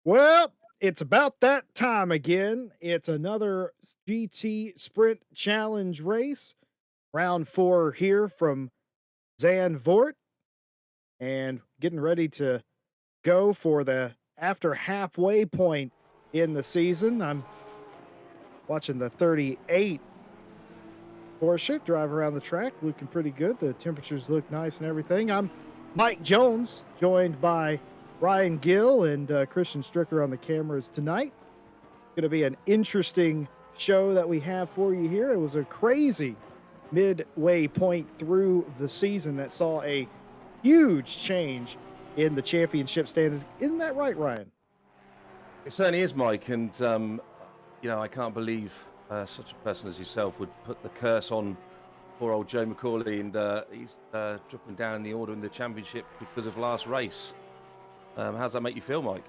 Well, it's about that time again. It's another GT Sprint Challenge race. Round four here from Zandvoort and getting ready to go for the after halfway point in the season. I'm watching the 38 Porsche drive around the track, looking pretty good. The temperatures look nice and everything. I'm Mike Jones, joined by Ryan Gill and Christian Stricker on the cameras tonight. Going to be an interesting show that we have for you here. It was a crazy midway point through the season that saw a huge change in the championship standings. Isn't that right, Ryan? It certainly is, Mike, and I can't believe such a person as yourself would put the curse on poor old Joe McCauley, and he's dropping down in the order in the championship because of last race. How's that make you feel, Mike?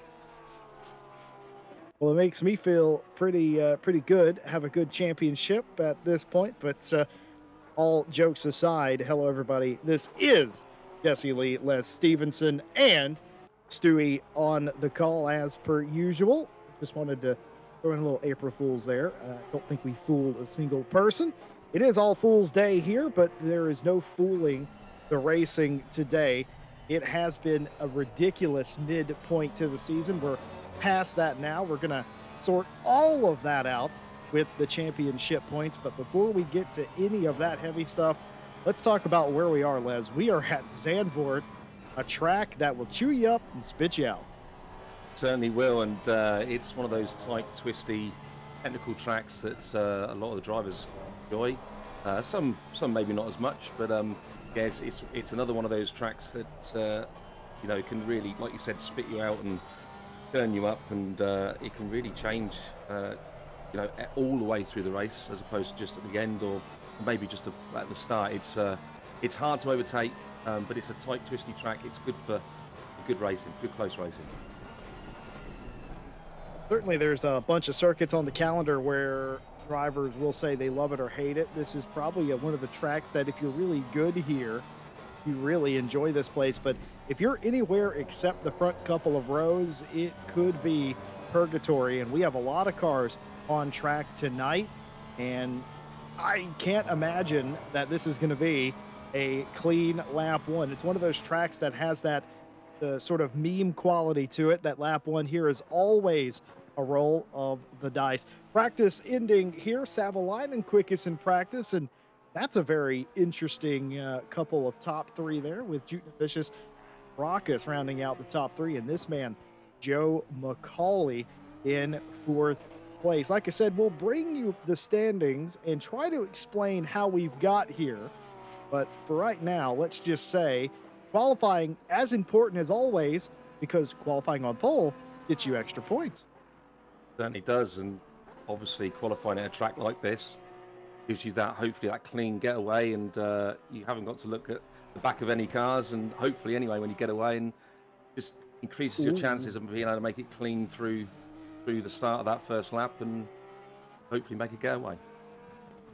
Well, it makes me feel pretty good. Have a good championship at this point, but all jokes aside, hello everybody. This is Jesse Lee, Les Stevenson, and Stewie on the call as per usual. Just wanted to throw in a little April Fool's there. I don't think we fooled a single person. It is All Fool's Day here, but there is no fooling the racing today. It has been a ridiculous midpoint to the season. We're past that now. We're going to sort all of that out with the championship points. But before we get to any of that heavy stuff, let's talk about where we are, Les. We are at Zandvoort, a track that will chew you up and spit you out. Certainly will, and it's one of those tight, twisty, technical tracks that a lot of the drivers enjoy. Some maybe not as much, but yeah, it's another one of those tracks that can really, like you said, spit you out and turn you up, and it can really change, all the way through the race, as opposed to just at the end or maybe just at the start. It's hard to overtake, but it's a tight, twisty track. It's good for good racing, good close racing. Certainly, there's a bunch of circuits on the calendar where drivers will say they love it or hate it. This is probably one of the tracks that, if you're really good here, you really enjoy this place. But if you're anywhere except the front couple of rows, it could be purgatory. And we have a lot of cars on track tonight. And I can't imagine that this is going to be a clean lap one. It's one of those tracks that has that the sort of meme quality to it. That lap one here is always a roll of the dice. Practice ending here. Savalainen quickest in practice, and that's a very interesting couple of top three there, with Jute Vicious, Raucus rounding out the top three, and this man, Joe McCauley, in fourth place. Like I said, we'll bring you the standings and try to explain how we've got here. But for right now, let's just say qualifying as important as always, because qualifying on pole gets you extra points. Certainly does, and obviously qualifying at a track like this gives you that, hopefully, that clean getaway, and you haven't got to look at the back of any cars, and hopefully anyway when you get away, and just increases your chances of being able to make it clean through the start of that first lap and hopefully make a getaway.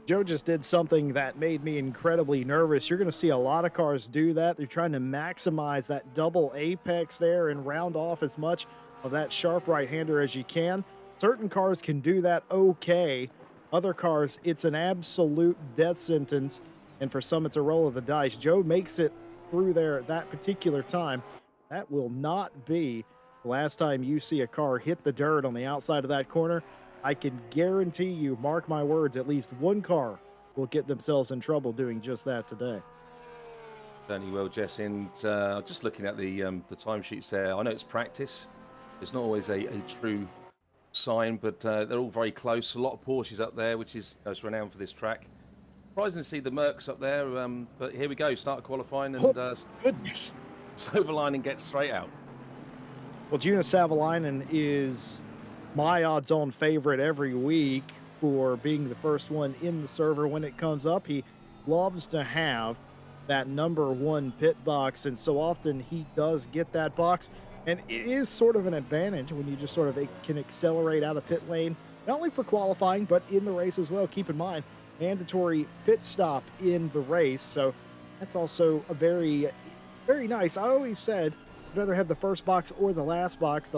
Joe just did something that made me incredibly nervous. You're going to see a lot of cars do that. They're trying to maximize that double apex there and round off as much of that sharp right-hander as you can. Certain cars can do that okay. Other cars, it's an absolute death sentence, and for some, it's a roll of the dice. Joe makes it through there at that particular time. That will not be the last time you see a car hit the dirt on the outside of that corner. I can guarantee you, mark my words, at least one car will get themselves in trouble doing just that today. Certainly will, Jess. And just looking at the timesheets there, I know it's practice. It's not always a true sign, but they're all very close. A lot of Porsches up there, which is renowned for this track. Surprising to see the Mercs up there, but here we go. Start qualifying, and Goodness. Silverlining gets straight out. Well, Gina Savalainen is my odds-on favorite every week for being the first one in the server when it comes up. He loves to have that number one pit box, and so often he does get that box. And it is sort of an advantage when you just sort of can accelerate out of pit lane, not only for qualifying, but in the race as well. Keep in mind, mandatory pit stop in the race. So that's also a very, very nice. I always said you'd rather have the first box or the last box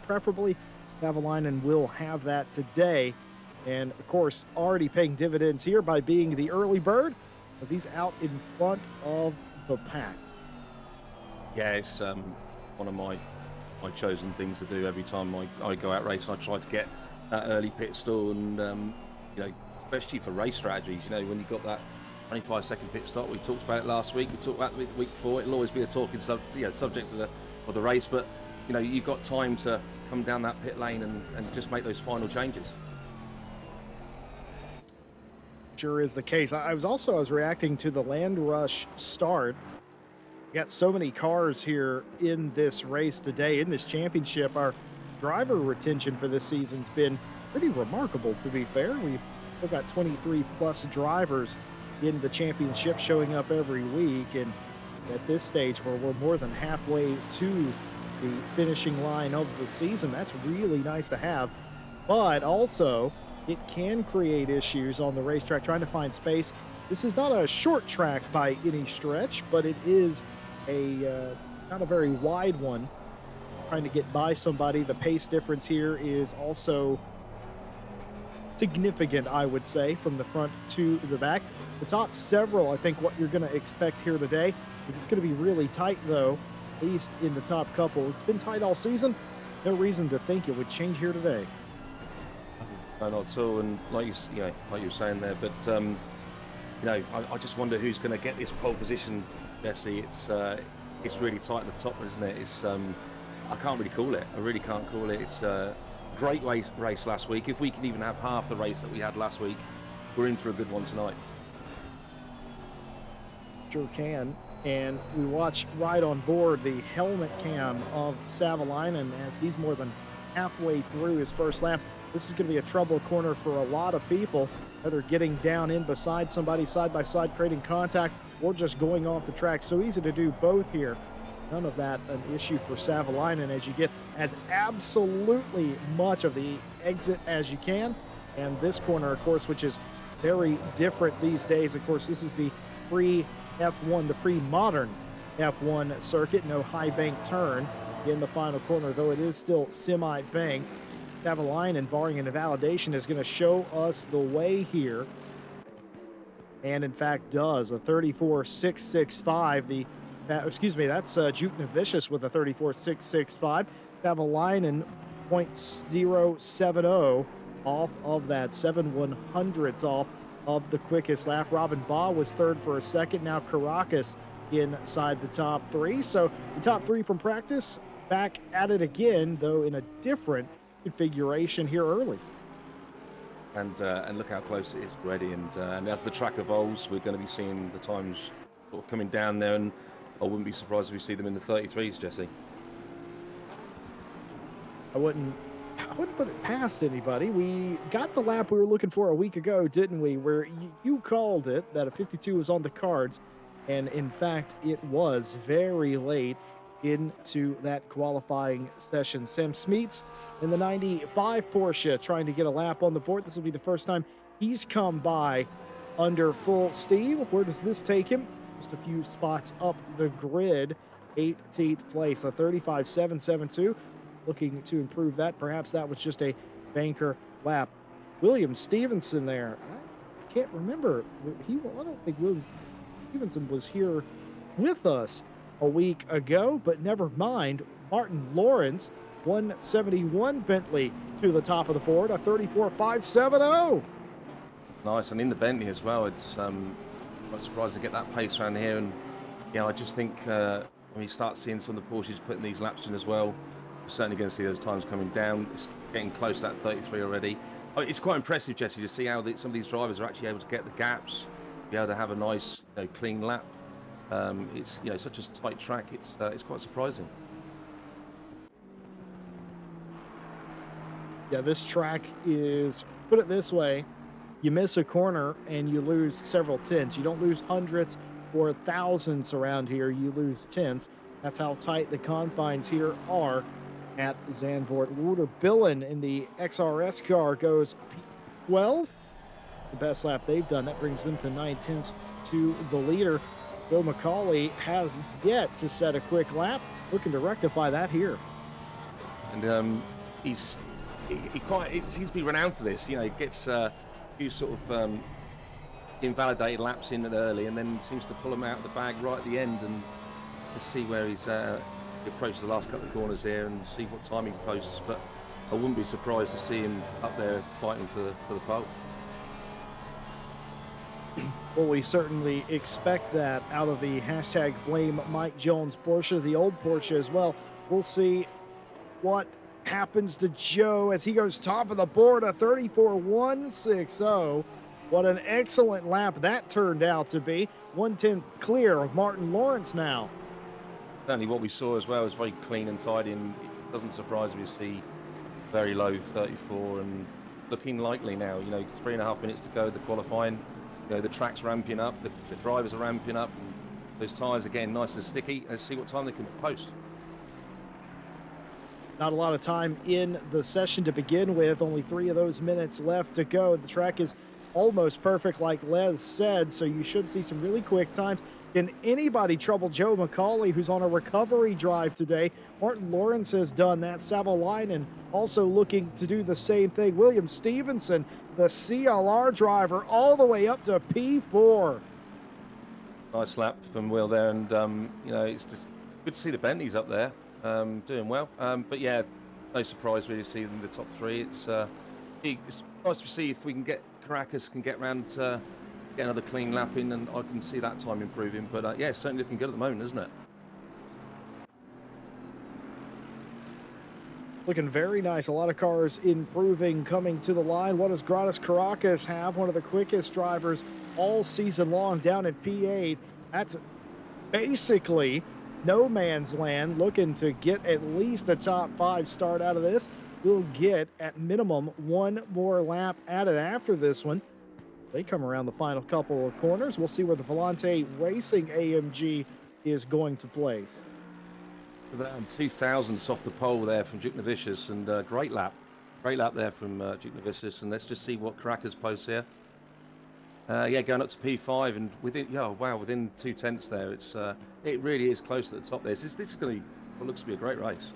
preferably. Savalainen will have that today. And of course, already paying dividends here by being the early bird as he's out in front of the pack. Yeah, it's one of my chosen things to do every time I go out racing. I try to get that early pit stall, and especially for race strategies. When you've got that 25-second pit stop, we talked about it last week. We talked about it the week before. It'll always be a talking subject of the race, but you've got time to come down that pit lane and just make those final changes. Sure is the case. I was reacting to the Land Rush start. We got so many cars here in this race today, in this championship. Our driver retention for this season's been pretty remarkable, to be fair. We've still got 23 plus drivers in the championship showing up every week, and at this stage where we're more than halfway to the finishing line of the season, that's really nice to have. But also, it can create issues on the racetrack trying to find space. This is not a short track by any stretch, but it is a not a very wide one. Trying to get by somebody. The pace difference here is also significant, I would say, from the front to the back. The top several, I think what you're going to expect here today is it's going to be really tight, though, at least in the top couple. It's been tight all season. No reason to think it would change here today. No, not at all. And like you were saying there, but I just wonder who's going to get this pole position, Jesse. It's really tight at the top, isn't it? It's I can't really call it. I really can't call it. It's a great race last week. If we can even have half the race that we had last week, we're in for a good one tonight. Sure can. And we watch right on board the helmet cam of Savalainen as he's more than halfway through his first lap. This is going to be a trouble corner for a lot of people, whether getting down in beside somebody side by side, creating contact, or just going off the track. So easy to do both here. None of that an issue for Savalainen as you get as absolutely much of the exit as you can. And this corner, of course, which is very different these days. Of course, this is the pre-F1, the pre-modern F1 circuit. No high bank turn in the final corner, though it is still semi-banked. Savalainen, barring an invalidation, is going to show us the way here. And in fact does. A 34.665. That's Jutnavicius with a 34.665. Savalainen 0.070 off of that. 7/100ths off of the quickest lap. Robin Baugh was third for a second. Now Caracas inside the top three. So the top three from practice back at it again, though in a different configuration here early. And look how close it is already. And as the track evolves, we're going to be seeing the times sort of coming down there. And I wouldn't be surprised if we see them in the 33s, Jesse. I wouldn't put it past anybody. We got the lap we were looking for a week ago, didn't we? Where you called it that a 52 was on the cards. And in fact, it was very late into that qualifying session. Sam Smeets in the 95 Porsche trying to get a lap on the board. This will be the first time he's come by under full steam. Where does this take him? Just a few spots up the grid. 18th place, a 35.772. Looking to improve that. Perhaps that was just a banker lap. William Stevenson there. I can't remember. I don't think William Stevenson was here with us a week ago, but never mind. Martin Lawrence, 171 Bentley to the top of the board, a 34.570. Nice, and in the Bentley as well. It's not surprised to get that pace around here. And I just think when you start seeing some of the Porsches putting these laps in as well, we're certainly going to see those times coming down. It's getting close to that 33 already. It's quite impressive, Jesse, to see how some of these drivers are actually able to get the gaps, be able to have a nice, clean lap. It's such a tight track. It's quite surprising. Yeah, this track is, put it this way, you miss a corner and you lose several tenths. You don't lose hundredths or thousands around here. You lose tenths. That's how tight the confines here are at Zandvoort. Wouter Billen in the XRS car goes P12. The best lap they've done. That brings them to 9 tenths to the leader. Joe McCauley has yet to set a quick lap, looking to rectify that here. And he seems to be renowned for this. You know, he gets a few sort of invalidated laps in early, and then seems to pull them out of the bag right at the end. And let's see where he approaches the last couple of corners here and see what time he posts. But I wouldn't be surprised to see him up there fighting for the pole. Well, we certainly expect that out of the hashtag blame Mike Jones Porsche, the old Porsche as well. We'll see what happens to Joe as he goes top of the board, a 34.160. What an excellent lap that turned out to be. 1/10 clear of Martin Lawrence now. Certainly what we saw as well is very clean and tidy, and it doesn't surprise me to see very low 34 and looking likely now. You know, 3.5 minutes to go, the qualifying. You know, the track's ramping up, the drivers are ramping up, and those tyres are getting nice and sticky. Let's see what time they can post. Not a lot of time in the session to begin with, only 3 of those minutes left to go. The track is almost perfect, like Les said, so you should see some really quick times. Can anybody trouble Joe McCauley, who's on a recovery drive today? Martin Lawrence has done that. Savalainen also looking to do the same thing. William Stevenson, the CLR driver, all the way up to P4. Nice lap from Will there, and you know, it's just good to see the Bentleys up there doing well. But yeah, no surprise really to see them in the top 3. It's nice to see if we can get Caracas can get round to get another clean lap in, and I can see that time improving. But yeah, it's certainly looking good at the moment, isn't it? Looking very nice. A lot of cars improving coming to the line. What does Gratis Caracas have? One of the quickest drivers all season long down at P8. That's basically no man's land. Looking to get at least a top 5 start out of this. We'll get at minimum 1 more lap added after this one. They come around the final couple of corners. We'll see where the Volante Racing AMG is going to place. Around 2,000 off the pole there from Duke Novicius, and great lap there from Duke Novicius. And let's just see what Caracas posts here. Yeah, going up to P5, and within 2/10 there. It really is close to the top there. This is going to be what looks to be a great race.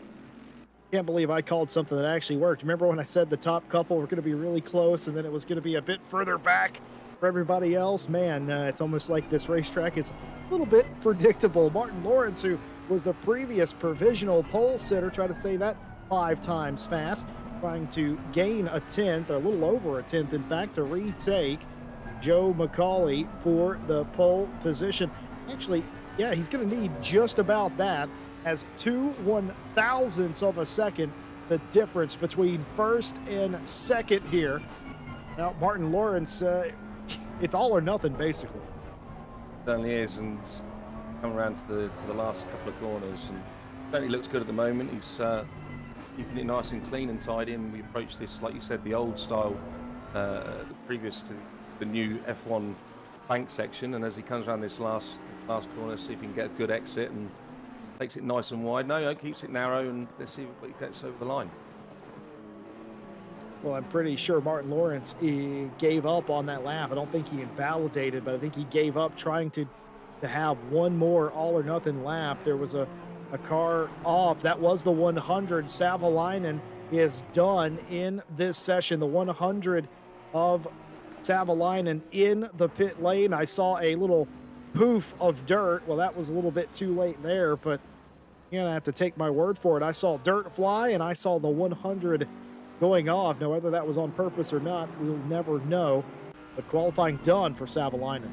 Can't believe I called something that actually worked. Remember when I said the top couple were going to be really close, and then it was going to be a bit further back for everybody else? Man, it's almost like this racetrack is a little bit predictable. Martin Lawrence, who was the previous provisional pole sitter, try to say that 5 times fast, trying to gain a 10th, or a little over a 10th, in fact, to retake Joe McCauley for the pole position. Actually, yeah, he's going to need just about that, as 2 1,000ths of a second the difference between first and second here. Now, Martin Lawrence, it's all or nothing, basically. Certainly is, and coming around to the last couple of corners, and certainly looks good at the moment. He's keeping it nice and clean and tidy, and we approach this, like you said, the old style, previous to the new F1 bank section. And as he comes around this last corner, see if he can get a good exit and takes it nice and wide. No, keeps it narrow, and let's see what he gets over the line. Well, I'm pretty sure Martin Lawrence, he gave up on that lap. I don't think he invalidated, but I think he gave up trying to have one more all or nothing lap. There was a car off. That was the 100. Savalainen is done in this session. The 100 of Savalainen in the pit lane. I saw a little poof of dirt. Well, that was a little bit too late there, but you're gonna have to take my word for it. I saw dirt fly, and I saw the 100 going off. Now, whether that was on purpose or not, we'll never know. But qualifying done for Savalainen.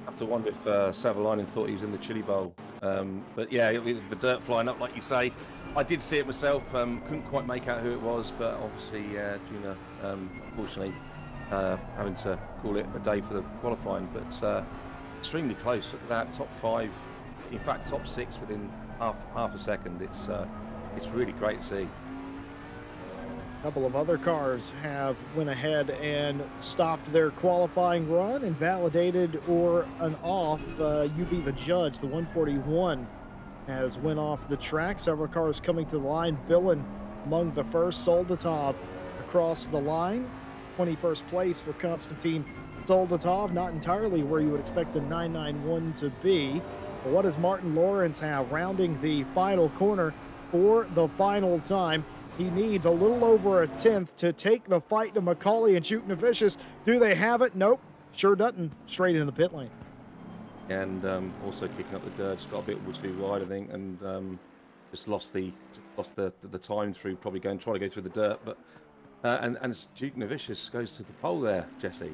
I have to wonder if Savalainen thought he was in the Chili Bowl. But yeah, the dirt flying up, like you say. I did see it myself. Couldn't quite make out who it was, but obviously Juna, unfortunately, having to call it a day for the qualifying. But extremely close. Look at that, top 5, in fact top 6 within half a second. It's really great to see. A couple of other cars have went ahead and stopped their qualifying run, invalidated or an off. You be the judge. The 141 has went off the track. Several cars coming to the line. Billen among the first. Soldatov across the line. 21st place for Konstantin Soldatov, not entirely where you would expect the 991 to be. But what does Martin Lawrence have rounding the final corner for the final time? He needs a little over a tenth to take the fight to McCauley and Shooting Vicious. Do they have it? Nope. Sure doesn't. Straight into the pit lane. And also kicking up the dirt, just got a bit too wide, I think, and just lost the time through probably trying to go through the dirt. But and Duke Novicius goes to the pole there, Jesse.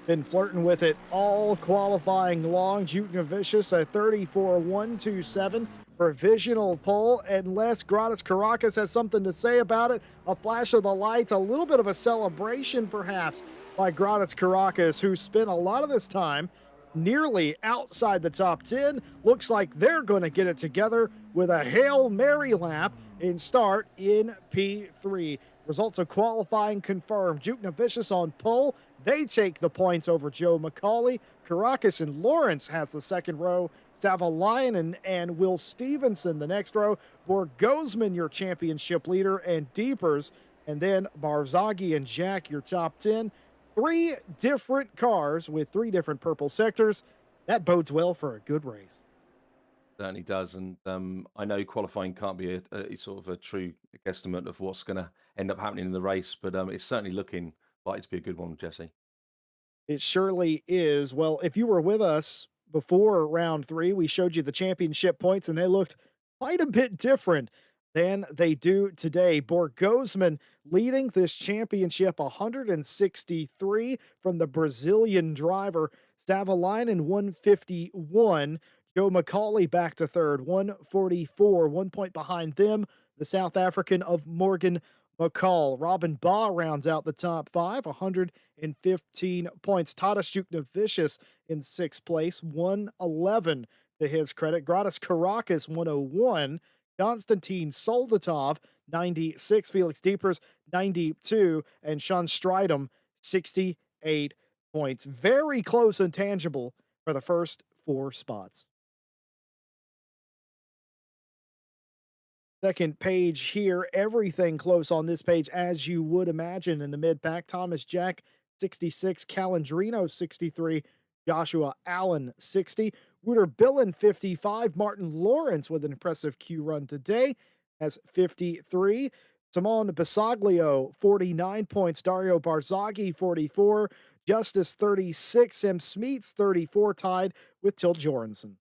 Been flirting with it all qualifying long. Jute Vicious, a 34.127 provisional pole, unless Gratis Caracas has something to say about it. A flash of the lights, a little bit of a celebration perhaps by Gratis Caracas, who spent a lot of this time nearly outside the top 10. Looks like they're going to get it together with a Hail Mary lap in start in P3. Results of qualifying confirmed. Jute Vicious on pole. They take the points over Joe McCauley. Caracas and Lawrence has the second row. Savalainen and Will Stevenson the next row. Borgosman, your championship leader, and Deepers. And then Barzaghi and Jack, your top 10. Three different cars with three different purple sectors. That bodes well for a good race. Certainly does, and I know qualifying can't be a sort of a true guesstimate of what's going to end up happening in the race, but it's certainly looking like it to be a good one, Jesse. It surely is. Well, if you were with us before round three, we showed you the championship points, and they looked quite a bit different than they do today. Borgosman leading this championship 163 from the Brazilian driver. Savalainen 151. Joe McCauley back to third, 144, 1 point behind them. The South African of Morgan McCall. Robin Baugh rounds out the top five, 115 points. Tadeusz Juknavicius in sixth place, 111 to his credit. Gratis Caracas, 101. Konstantin Soldatov, 96. Felix Deepers, 92. And Sean Stridham, 68 points. Very close and tangible for the first four spots. Second page here, everything close on this page, as you would imagine in the mid pack. Thomas Jack, 66, Calandrino, 63, Joshua Allen, 60, Wouter Billen, 55, Martin Lawrence with an impressive Q run today has 53, Simone Basaglio, 49 points, Dario Barzaghi, 44, Justice, 36, Sam Smeets, 34, tied with Till Jorensen.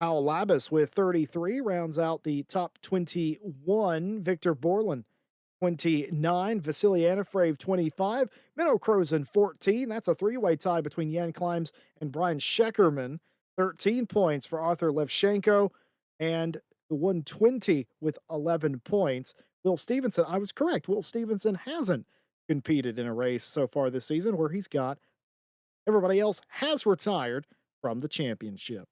Powell Labus with 33 rounds out the top 21. Victor Borland, 29. Vasily Anafrave, 25. Minnow Crozen, 14. That's a three-way tie between Jan Klimes and Brian Scheckerman. 13 points for Arthur Levchenko. And the 120 with 11 points. Will Stevenson, I was correct. Will Stevenson hasn't competed in a race so far this season where he's got everybody else has retired from the championship.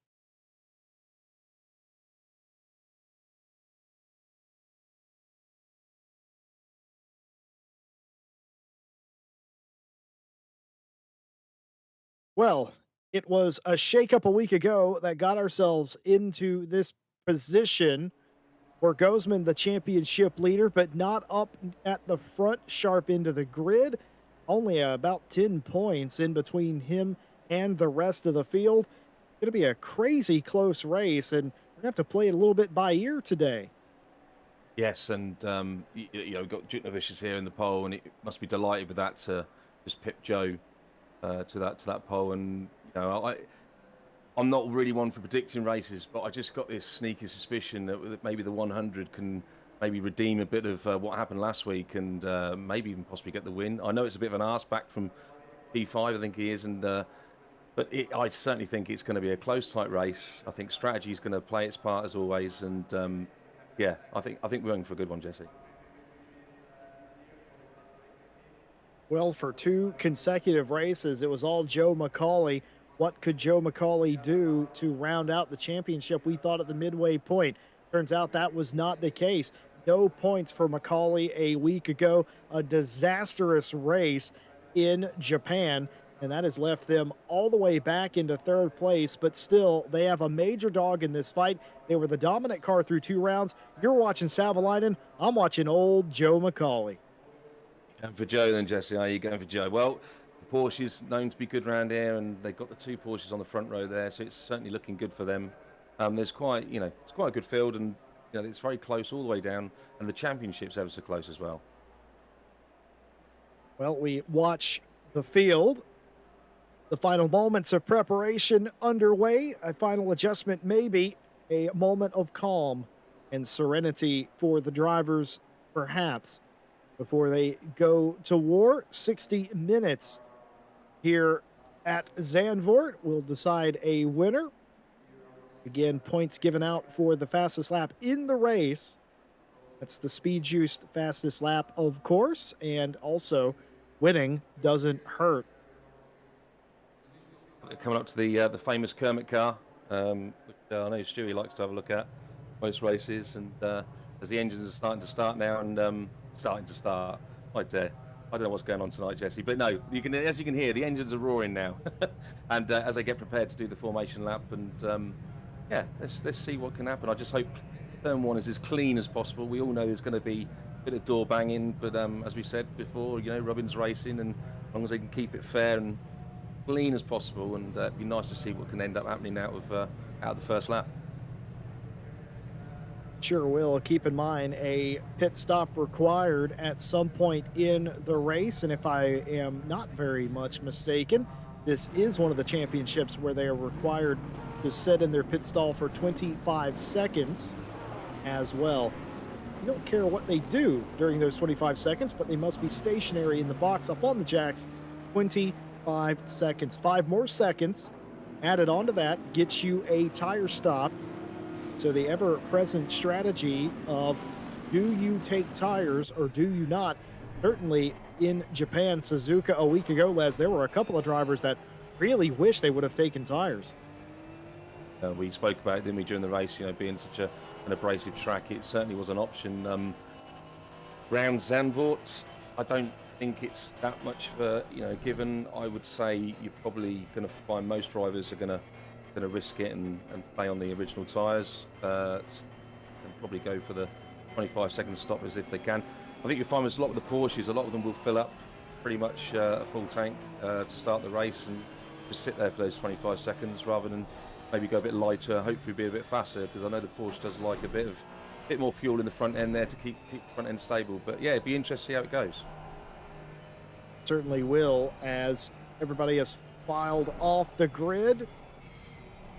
Well, it was a shakeup a week ago that got ourselves into this position where Gozman, the championship leader, but not up at the front, sharp into the grid. Only about 10 points in between him and the rest of the field. Going to be a crazy close race, and we're going to have to play it a little bit by ear today. Yes, and got Jutnovicius here in the pole, and it must be delighted with that to just pip Joe to that pole. And I'm not really one for predicting races, but I just got this sneaky suspicion that maybe the 100 can maybe redeem a bit of what happened last week, and maybe even possibly get the win. I know it's a bit of an arse back from P5, I think he is, and but I certainly think it's going to be a close, tight race. I think strategy is going to play its part as always, and yeah, I think we're going for a good one, Jesse. Well, for two consecutive races, it was all Joe McCauley. What could Joe McCauley do to round out the championship? We thought at the midway point. Turns out that was not the case. No points for McCauley a week ago. A disastrous race in Japan. and that has left them all the way back into third place. But still, they have a major dog in this fight. They were the dominant car through 2 rounds. You're watching Savalainen. I'm watching old Joe McCauley. Going for Joe then, Jesse. Are you going for Joe? Well, the Porsche's known to be good round here, and they've got the two Porsches on the front row there, so it's certainly looking good for them. There's quite, it's quite a good field, and it's very close all the way down, and the championship's ever so close as well. Well, we watch the field. The final moments of preparation underway. A final adjustment, maybe a moment of calm and serenity for the drivers, perhaps, before they go to war. 60 minutes here at Zandvoort will decide a winner. Again, points given out for the fastest lap in the race. That's the speed juiced fastest lap, of course, and also winning doesn't hurt. Coming up to the famous Kermit car, which I know Stewie likes to have a look at most races, and as the engines are starting to start now and starting to start, I don't know what's going on tonight, Jesse, but no, as you can hear, the engines are roaring now, and as they get prepared to do the formation lap, and yeah, let's see what can happen. I just hope turn one is as clean as possible. We all know there's going to be a bit of door banging, but as we said before, Robin's racing, and as long as they can keep it fair and clean as possible, and it'd be nice to see what can end up happening out of the first lap. Sure will. Keep in mind a pit stop required at some point in the race, and if I am not very much mistaken, this is one of the championships where they are required to sit in their pit stall for 25 seconds as well. You don't care what they do during those 25 seconds, but they must be stationary in the box up on the jacks 25 seconds. 5 more seconds added onto that gets you a tire stop. So the ever-present strategy of do you take tires or do you not? Certainly in Japan, Suzuka a week ago, Les, there were a couple of drivers that really wish they would have taken tires. We spoke about it, didn't we, during the race, being such an abrasive track, it certainly was an option. Round Zandvoort, I don't think it's that much of a given. I would say you're probably going to find most drivers are going to risk it and stay on the original tyres and probably go for the 25-second stoppers if they can. I think you'll find with a lot of the Porsches, a lot of them will fill up pretty much a full tank to start the race and just sit there for those 25 seconds rather than maybe go a bit lighter, hopefully be a bit faster, because I know the Porsche does like a bit more fuel in the front end there to keep the front end stable. But yeah, it'd be interesting to see how it goes. Certainly will, as everybody has filed off the grid.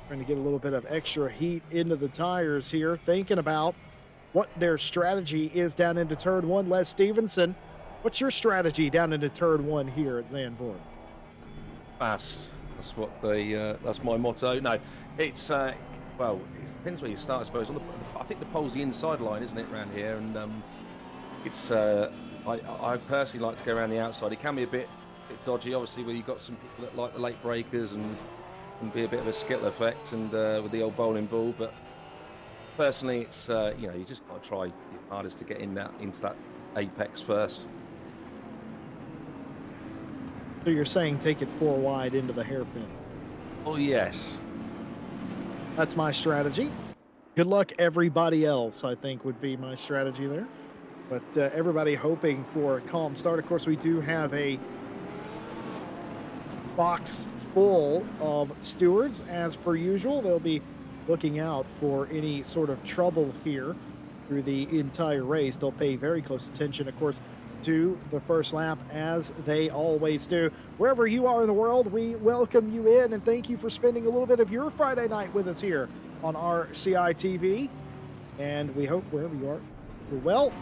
Trying to get a little bit of extra heat into the tires here, thinking about what their strategy is down into turn one. Les Stevenson, what's your strategy down into turn one here at Zandvoort? Fast. That's my motto. No, it's well, it depends where you start, I suppose. I think the pole's the inside line, isn't it, around here? And it's I personally like to go around the outside. It can be a bit dodgy, obviously, where you've got some people that like the late breakers and be a bit of a skittle effect, and with the old bowling ball. But personally, it's you just got to try your hardest to get into that apex first. So you're saying take it 4 wide into the hairpin? Oh yes, that's my strategy. Good luck, everybody else, I think would be my strategy there. But everybody hoping for a calm start. Of course, we do have a box full of stewards as per usual. They'll be looking out for any sort of trouble here through the entire race. They'll pay very close attention, of course, to the first lap, as they always do. Wherever you are in the world, we welcome you in and thank you for spending a little bit of your Friday night with us here on RCI TV. And we hope wherever you are, you're well.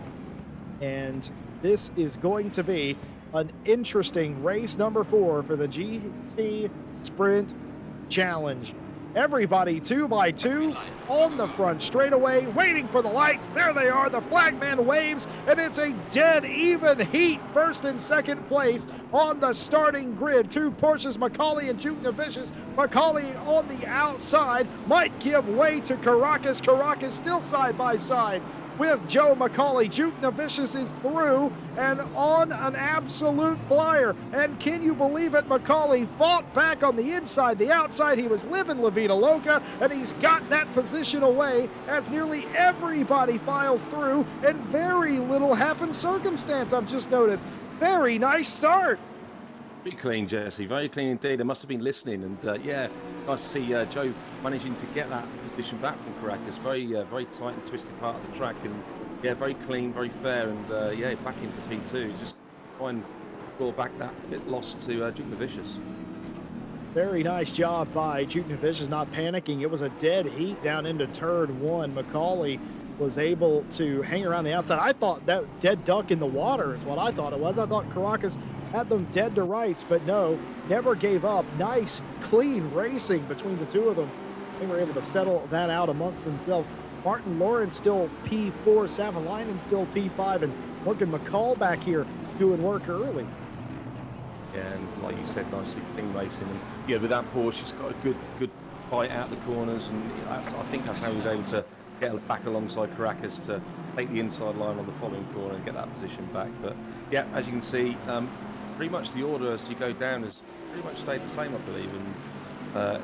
And this is going to be an interesting race number 4 for the GT Sprint Challenge. Everybody 2x2 on the front straightaway, waiting for the lights. There they are. The flagman waves, and it's a dead even heat. First and second place on the starting grid. 2 Porsches, McCauley and Juknavicius. McCauley on the outside might give way to Caracas. Caracas still side by side with Joe McCauley. Juke Navicious is through and on an absolute flyer. And can you believe it? McCauley fought back on the inside, the outside. He was living La Vida Loca, and he's got that position away as nearly everybody files through, and very little happened circumstance, I've just noticed. Very nice start. Very clean, Jesse. Very clean indeed. They must have been listening, and yeah, nice to see Joe managing to get that position back from Caracas. Very tight and twisted part of the track, and yeah, very clean, very fair, and yeah, back into P2. Just try and claw back that bit lost to Duke Navicious. Very nice job by Juke Navicious, not panicking. It was a dead heat down into turn one. McCauley was able to hang around the outside. I thought that dead duck in the water is what I thought it was. I thought Caracas had them dead to rights, but no, never gave up. Nice, clean racing between the two of them. They were able to settle that out amongst themselves. Martin Lawrence still P4, Savalainen still P5, and Morgan McCall back here doing work early. Yeah, and like you said, nicely clean racing. And yeah, with that Porsche, she's got a good bite out the corners, and I think that's how he was able to get back alongside Caracas to take the inside line on the following corner and get that position back. But yeah, as you can see, pretty much the order as you go down has pretty much stayed the same, I believe. And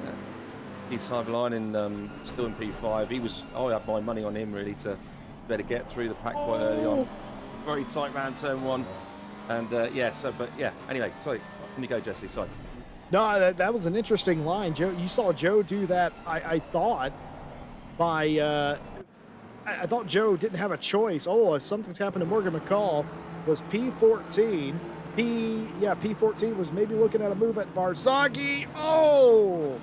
Keith Savalainen still in P5. I had my money on him really to better get through the pack quite early on. Very tight round turn one. And yeah, but yeah, anyway, sorry, can you go, Jesse? Sorry. No, that was an interesting line, Joe. You saw Joe do that. I thought I thought Joe didn't have a choice. Oh, something's happened to Morgan McCall. Was P14. P14 was maybe looking at a move at Barzaghi. Oh,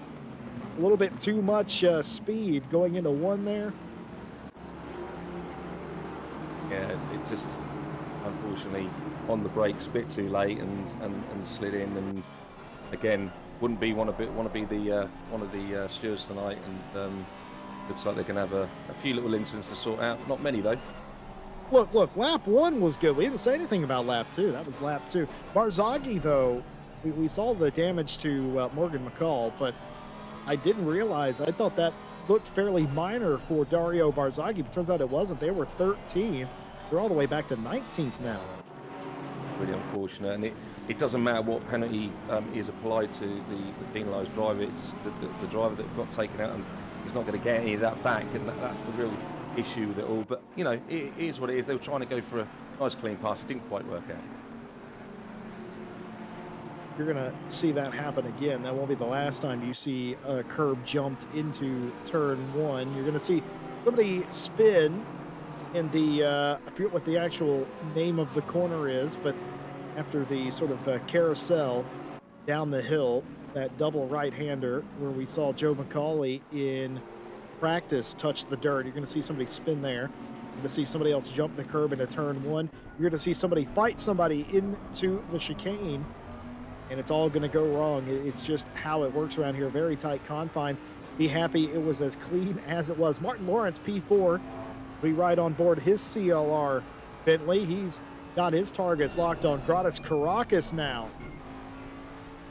a little bit too much speed going into one there. Yeah, it just unfortunately on the brakes a bit too late and slid in, and again wouldn't be want to be the one of the stewards tonight, and looks like they're going to have a few little incidents to sort out. Not many though. Look, lap one was good. We didn't say anything about lap two. That was lap two. Barzaghi, though, we saw the damage to Morgan McCall, but I didn't realize. I thought that looked fairly minor for Dario Barzaghi, but turns out it wasn't. They were 13th. They're all the way back to 19th now. Really unfortunate, and it doesn't matter what penalty is applied to the penalised driver. It's the driver that got taken out, and he's not going to get any of that back, and that's the real issue with it all. But you know, it is what it is. They were trying to go for a nice clean pass. It didn't quite work out. You're going to see that happen again. That won't be the last time you see a curb jumped into turn one. You're going to see somebody spin in the, I forget what the actual name of the corner is, but after the sort of carousel down the hill, that double right-hander where we saw Joe McCauley in practice touch the dirt. You're going to see somebody spin there. You're going to see somebody else jump the curb into turn one. You're going to see somebody fight somebody into the chicane, and it's all going to go wrong. It's just how it works around here. Very tight confines. Be happy it was as clean as it was. Martin Lawrence, P4. We ride on board his CLR Bentley. He's got his targets locked on Gratis Caracas now.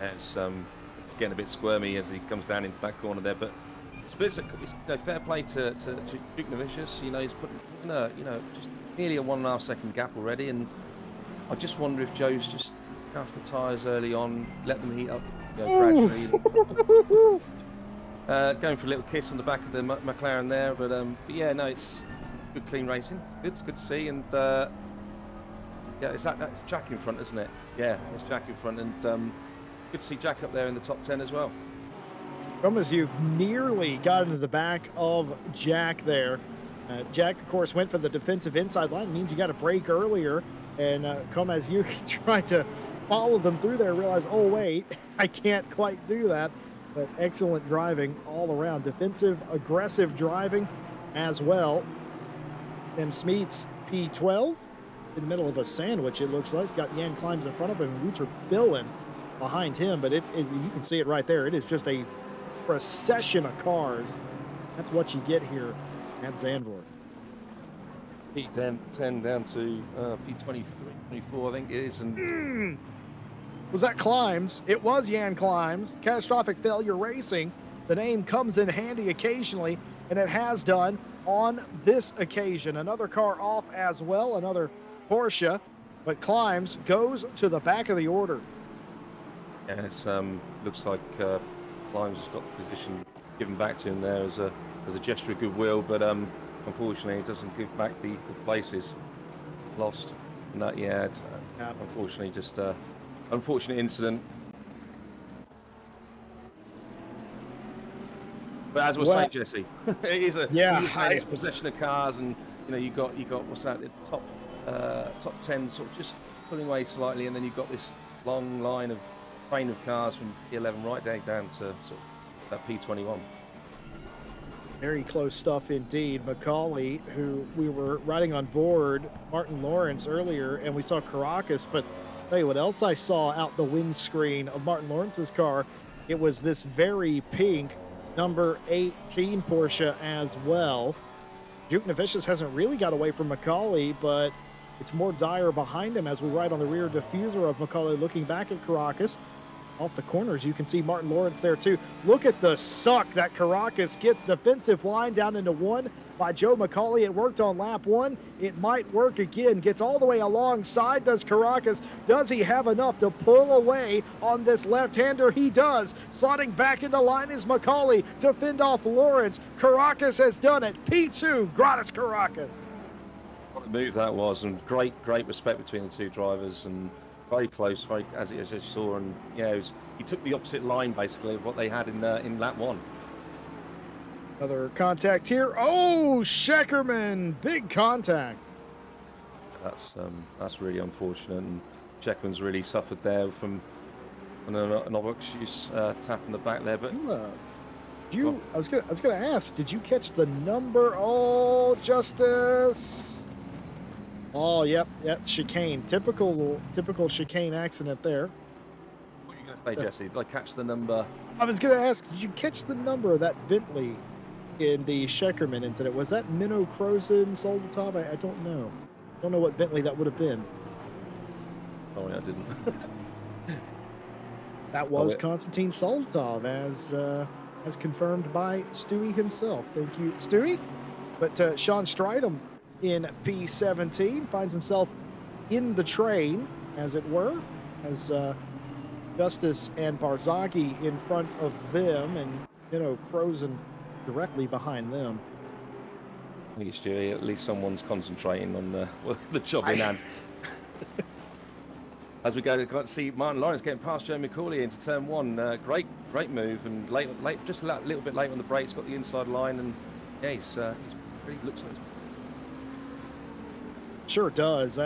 It's getting a bit squirmy as he comes down into that corner there, but it's fair play to Duke Navicious. You know, he's putting just nearly a 1.5 second gap already, and I just wonder if Joe's just off the tyres early on, let them heat up gradually. Going for a little kiss on the back of the McLaren there, but yeah, no, it's good clean racing. It's good to see, and yeah, that's Jack in front, isn't it? Yeah, it's Jack in front, and good to see Jack up there in the top 10 as well. As you nearly got into the back of Jack there. Jack, of course, went for the defensive inside line. It means you got to brake earlier, and come as you tried to follow them through there, realize, oh wait, I can't quite do that. But excellent driving all around. Defensive, aggressive driving as well. Them Smeets P12 in the middle of a sandwich, it looks like. Got Jan Climbs in front of him, Wouter Billen behind him, but you can see it right there. It is just a procession of cars. That's what you get here at Zandvoort. P10 down to P23, 24, I think it is. And was that Climbs? It was Jan Climbs. Catastrophic failure racing the name comes in handy occasionally, and it has done on this occasion. Another car off as well, another Porsche, but climbs, goes to the back of the order. Yeah, it's looks like Limes has got the position given back to him there as a gesture of goodwill, but unfortunately it doesn't give back the places lost. No, yeah, it's, Yeah. unfortunately just unfortunate incident. But as we're Well, saying, Jesse, it is a yeah, you were saying it's possession of cars, and you got what's that? The top 10 sort of just pulling away slightly, and then you've got this long line of train of cars from P11 right down to sort of that P21. very close stuff indeed. Macaulay, who we were riding on board, Martin Lawrence earlier, and we saw Caracas, but tell you what else I saw out the windscreen of Martin Lawrence's car. It was this very pink number 18 Porsche as well. Juke Novicius hasn't really got away from Macaulay, but it's more dire behind him as we ride on the rear diffuser of Macaulay looking back at Caracas. Off the corners, you can see Martin Lawrence there too. Look at the suck that Caracas gets. Defensive line down into one by Joe Macaulay. It worked on lap one. It might work again. Gets all the way alongside, does Caracas. Does he have enough to pull away on this left-hander? He does. Slotting back into line is Macaulay to fend off Lawrence. Caracas has done it. P2, gratis Caracas. What a move that was, and great respect between the two drivers, and very close, very as you saw, and yeah, he took the opposite line basically of what they had in lap one. Another contact here. Oh, Scheckerman, big contact. That's really unfortunate, and Checkman's really suffered there from an obvious tap in the back there. But I was gonna ask, did you catch the number? Oh, Justice. Oh, yep, chicane. Typical chicane accident there. what are you going to say, Jesse? Did I catch the number? I was gonna ask, did you catch the number of that Bentley in the Scheckerman incident? Was that Minnow Croson Soldatov? I don't know. Don't know what Bentley that would have been. Oh, yeah, I didn't. That was Konstantin Soldatov, as confirmed by Stewie himself. Thank you, Stewie. But Sean Stridham in P17 finds himself in the train, as it were, as Justice and Barzaghi in front of them, and Croson directly behind them. Thank you, Stewie. At least someone's concentrating on the job in hand. As we go to see Martin Lawrence getting past Joe Macaulay into turn one. Great move, and late, just a little bit late on the brakes. Got the inside line, and yeah, he's pretty looks like. Sure does.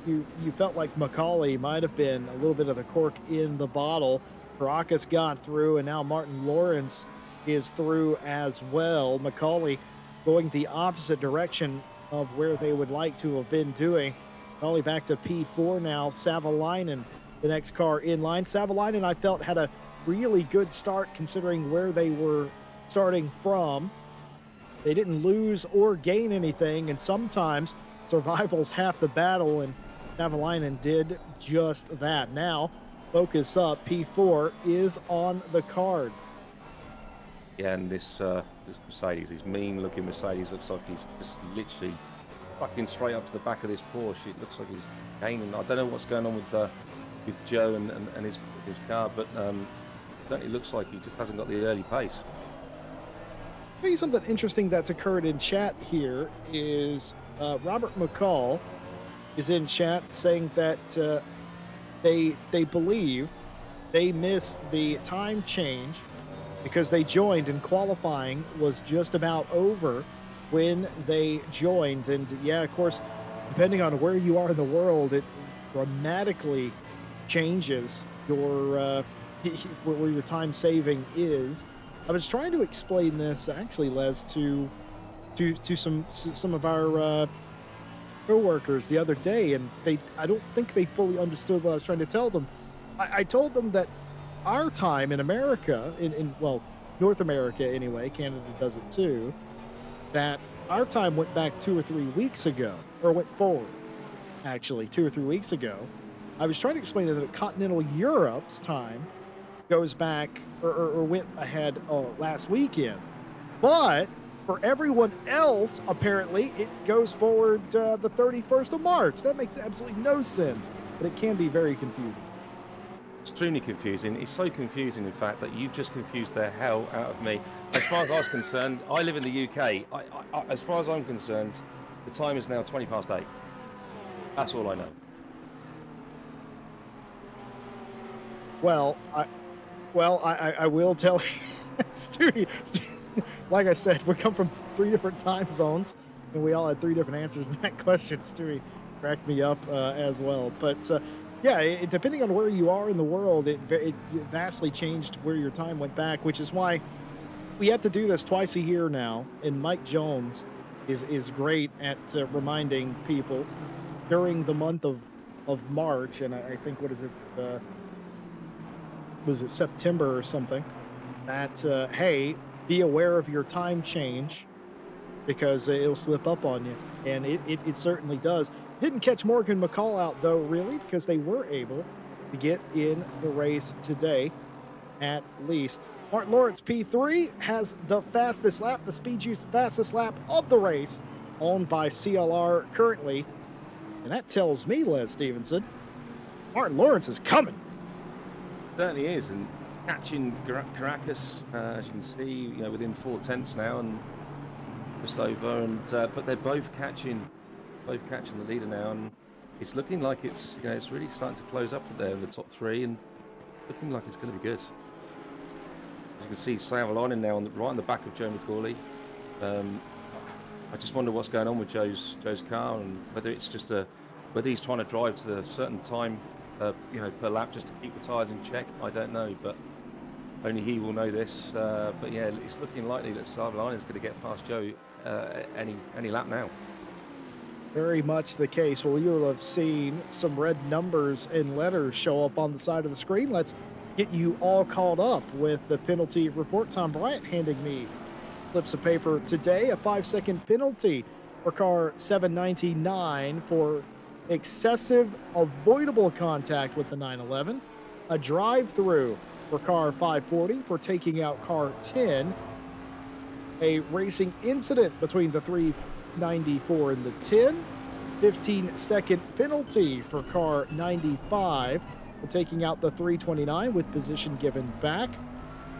You felt like Macaulay might have been a little bit of the cork in the bottle. Caracas got through, and now Martin Lawrence is through as well. Macaulay going the opposite direction of where they would like to have been doing. Macaulay back to P4 now. Savalainen, the next car in line. Savalainen, I felt, had a really good start considering where they were starting from. They didn't lose or gain anything, and sometimes survival's half the battle, and Savalainen did just that. Now, focus up. P4 is on the cards. Yeah, and this Mercedes, this mean-looking Mercedes, looks like he's just literally fucking straight up to the back of this Porsche. It looks like he's gaining. I don't know what's going on with Joe and his car, but certainly looks like he just hasn't got the early pace. Maybe something interesting that's occurred in chat here is Robert McCall is in chat saying that they believe they missed the time change because they joined and qualifying was just about over when they joined. And yeah, of course, depending on where you are in the world, it dramatically changes your where your time saving is. I was trying to explain this actually, Les, to some of our co-workers the other day, and I don't think they fully understood what I was trying to tell them. I told them that our time in America, in North America anyway, Canada does it too, that our time went back 2 or 3 weeks ago, or went forward, actually, 2 or 3 weeks ago. I was trying to explain that continental Europe's time goes back or went ahead last weekend. But for everyone else, apparently, it goes forward the 31st of March. That makes absolutely no sense, but it can be very confusing. Extremely confusing. It's so confusing, in fact, that you've just confused the hell out of me. As far as I was concerned, I live in the UK. As far as I'm concerned, the time is now 20 past 8. That's all I know. Well, I will tell you, Stewie, like I said, we come from 3 different time zones, and we all had 3 different answers to that question. Stewie cracked me up, as well, but, yeah, depending on where you are in the world, it vastly changed where your time went back, which is why we have to do this twice a year now, and Mike Jones is great at, reminding people during the month of March, and I think, what is it, was it September or something, that, hey, be aware of your time change because it'll slip up on you. And it certainly does. Didn't catch Morgan McCall out, though, really, because they were able to get in the race today, at least. Martin Lawrence P3 has the fastest lap, the Speed Juice fastest lap of the race, owned by CLR currently. And that tells me, Les Stevenson, Martin Lawrence is coming. Certainly is, and catching Caracas, as you can see, within 4 tenths now, and just over, and but they're both catching the leader now, and it's looking like it's really starting to close up there in the top 3, and looking like it's going to be good. As you can see, Savalainen now right on the back of Joe McCauley. I just wonder what's going on with Joe's car, and whether it's just whether he's trying to drive to a certain time, per lap, just to keep the tyres in check. I don't know, but only he will know this. But yeah, it's looking likely that Savalainen is going to get past Joe any lap now. Very much the case. Well, you'll have seen some red numbers and letters show up on the side of the screen. Let's get you all caught up with the penalty report. Tom Bryant handing me slips of paper today. A 5-second penalty for car 799 for excessive avoidable contact with the 911. A drive-through for car 540 for taking out car 10. A racing incident between the 394 and the 10. 15-second penalty for car 95 for taking out the 329 with position given back.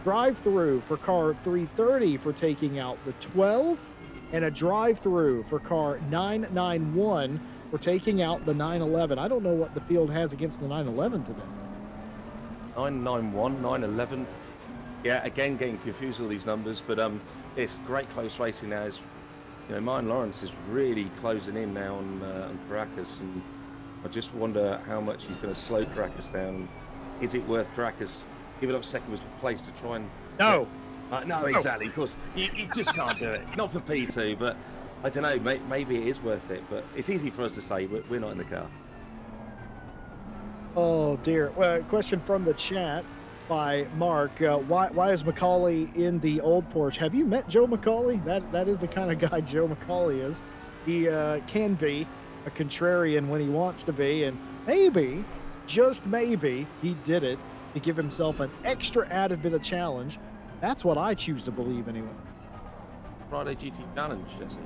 Drive-through for car 330 for taking out the 12. And a drive-through for car 991 for taking out the 911. I don't know what the field has against the 911 today. 991, 911. Yeah, again, getting confused with all these numbers, but it's great close racing now. Martin Lawrence is really closing in now on Caracas, and I just wonder how much he's going to slow Caracas down. Is it worth Caracas giving up second place to try and... No. No, exactly. Of course, you just can't do it. Not for P2, but I don't know. Maybe it is worth it, but it's easy for us to say. We're not in the car. Oh, dear. Well, question from the chat by Mark. Why is McCauley in the old Porsche? Have you met Joe McCauley? That is the kind of guy Joe McCauley is. He can be a contrarian when he wants to be, and maybe, just maybe, he did it to give himself an extra added bit of challenge. That's what I choose to believe, anyway. Friday GT Challenge, Jesse.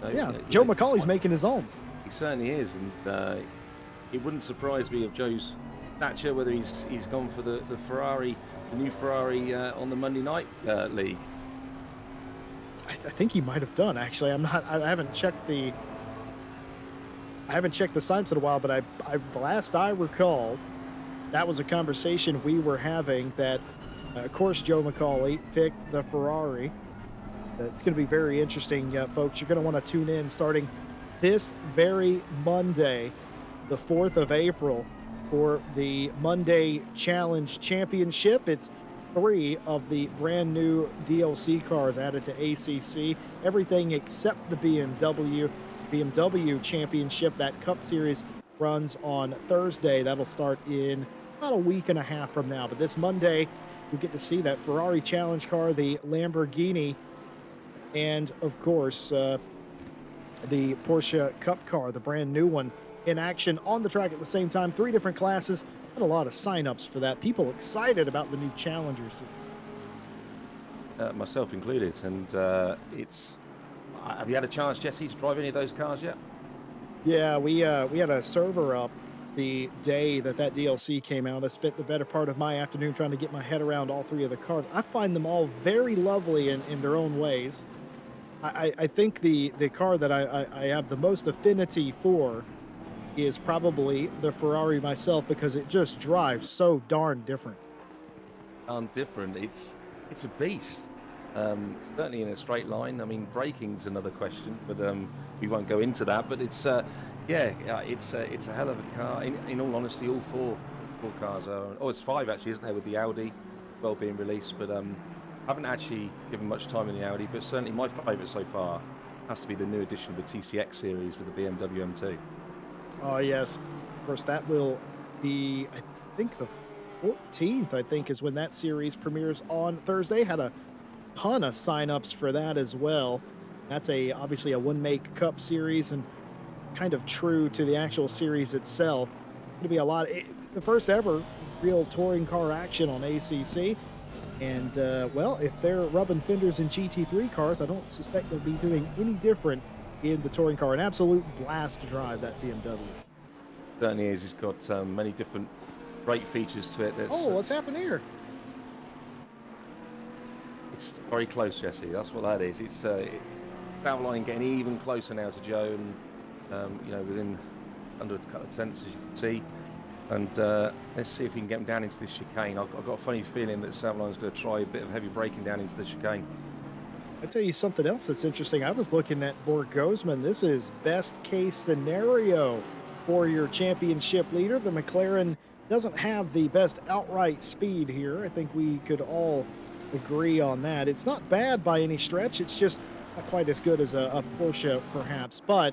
So, yeah, Joe McCauley's making his own. He certainly is, and it wouldn't surprise me if Joe's stature, whether he's gone for the Ferrari, the new Ferrari on the Monday Night League. I think he might have done, actually. I haven't checked the signs in a while, but last I recall, that was a conversation we were having that, of course, Joe McCauley picked the Ferrari. It's going to be very interesting, folks. You're going to want to tune in starting this very Monday, the 4th of April, for the Monday Challenge Championship. It's 3 of the brand new DLC cars added to ACC. Everything except the BMW Championship. That Cup Series runs on Thursday. That'll start in about a week and a half from now. But this Monday, we get to see that Ferrari Challenge car, the Lamborghini, and, of course, the Porsche Cup car, the brand new one, in action on the track at the same time. 3 different classes, Had a lot of signups for that. People excited about the new Challenger series. Myself included. And it's. Have you had a chance, Jesse, to drive any of those cars yet? Yeah, we had a server up the day that that DLC came out. I spent the better part of my afternoon trying to get my head around all three of the cars. I find them all very lovely in their own ways. I think the car that I have the most affinity for is probably the Ferrari myself because it just drives so darn different. Aren't different. It's a beast. Certainly in a straight line. I mean, braking's another question, but we won't go into that. But yeah, it's a hell of a car. In all honesty, all four cars are. Oh, it's five actually, isn't there, with the Audi well being released? But I haven't actually given much time in the Audi. But certainly my favourite so far has to be the new edition of the TCX series with the BMW M2. Oh yes, of course that will be I think the 14th. I think is when that series premieres on Thursday. Had a ton of signups for that as well. That's a obviously a one make cup series and kind of true to the actual series itself. It'll be a lot. The first ever real touring car action on ACC. And well, if they're rubbing fenders in GT3 cars, I don't suspect they'll be doing any different in the touring car. An absolute blast to drive that BMW. Certainly is. It's got many different great features to it. Oh, what's happened here? It's very close, Jesse. That's what that is. It's Line getting even closer now to Joe, and within under a couple of tenths, as you can see. And let's see if we can get him down into this chicane. I've got a funny feeling that Line's going to try a bit of heavy braking down into the chicane. I tell you something else that's interesting. I was looking at Borgosman. This is best case scenario for your championship leader. The McLaren doesn't have the best outright speed here. I think we could all agree on that. It's not bad by any stretch. It's just not quite as good as a Porsche, perhaps. But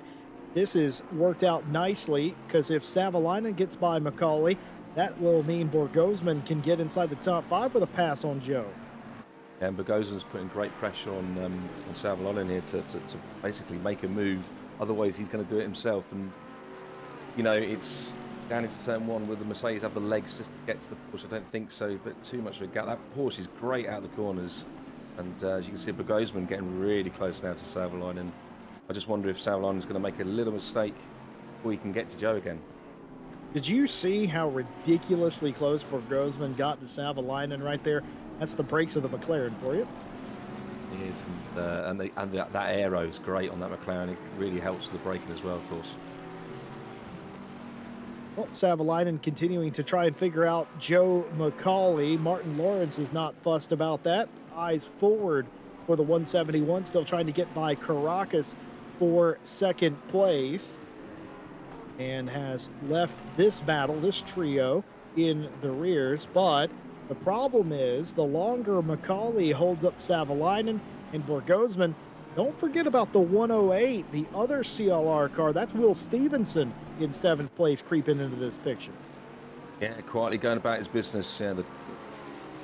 this has worked out nicely because if Savalainen gets by Macaulay, that will mean Borgosman can get inside the top five with a pass on Joe. And Bogosian's putting great pressure on Savalainen here to basically make a move. Otherwise, he's going to do it himself. And, it's down into turn one. Will the Mercedes have the legs just to get to the Porsche? I don't think so, but too much of a gap. That Porsche is great out of the corners. And as you can see, Bogosian getting really close now to Savalainen. I just wonder if Savalainen is going to make a little mistake before he can get to Joe again. Did you see how ridiculously close Borgosman got to Savalainen right there? That's the brakes of the McLaren for you. It is, and that aero is great on that McLaren. It really helps the braking as well, of course. Well, Savalainen continuing to try and figure out Joe Macaulay. Martin Lawrence is not fussed about that. Eyes forward for the 171, still trying to get by Caracas for second place. And has left this battle, this trio, in the rears. But the problem is, the longer Macaulay holds up Savalainen and Borgosman, don't forget about the 108, the other CLR car. That's Will Stevenson in 7th place, creeping into this picture. Yeah, quietly going about his business. Yeah,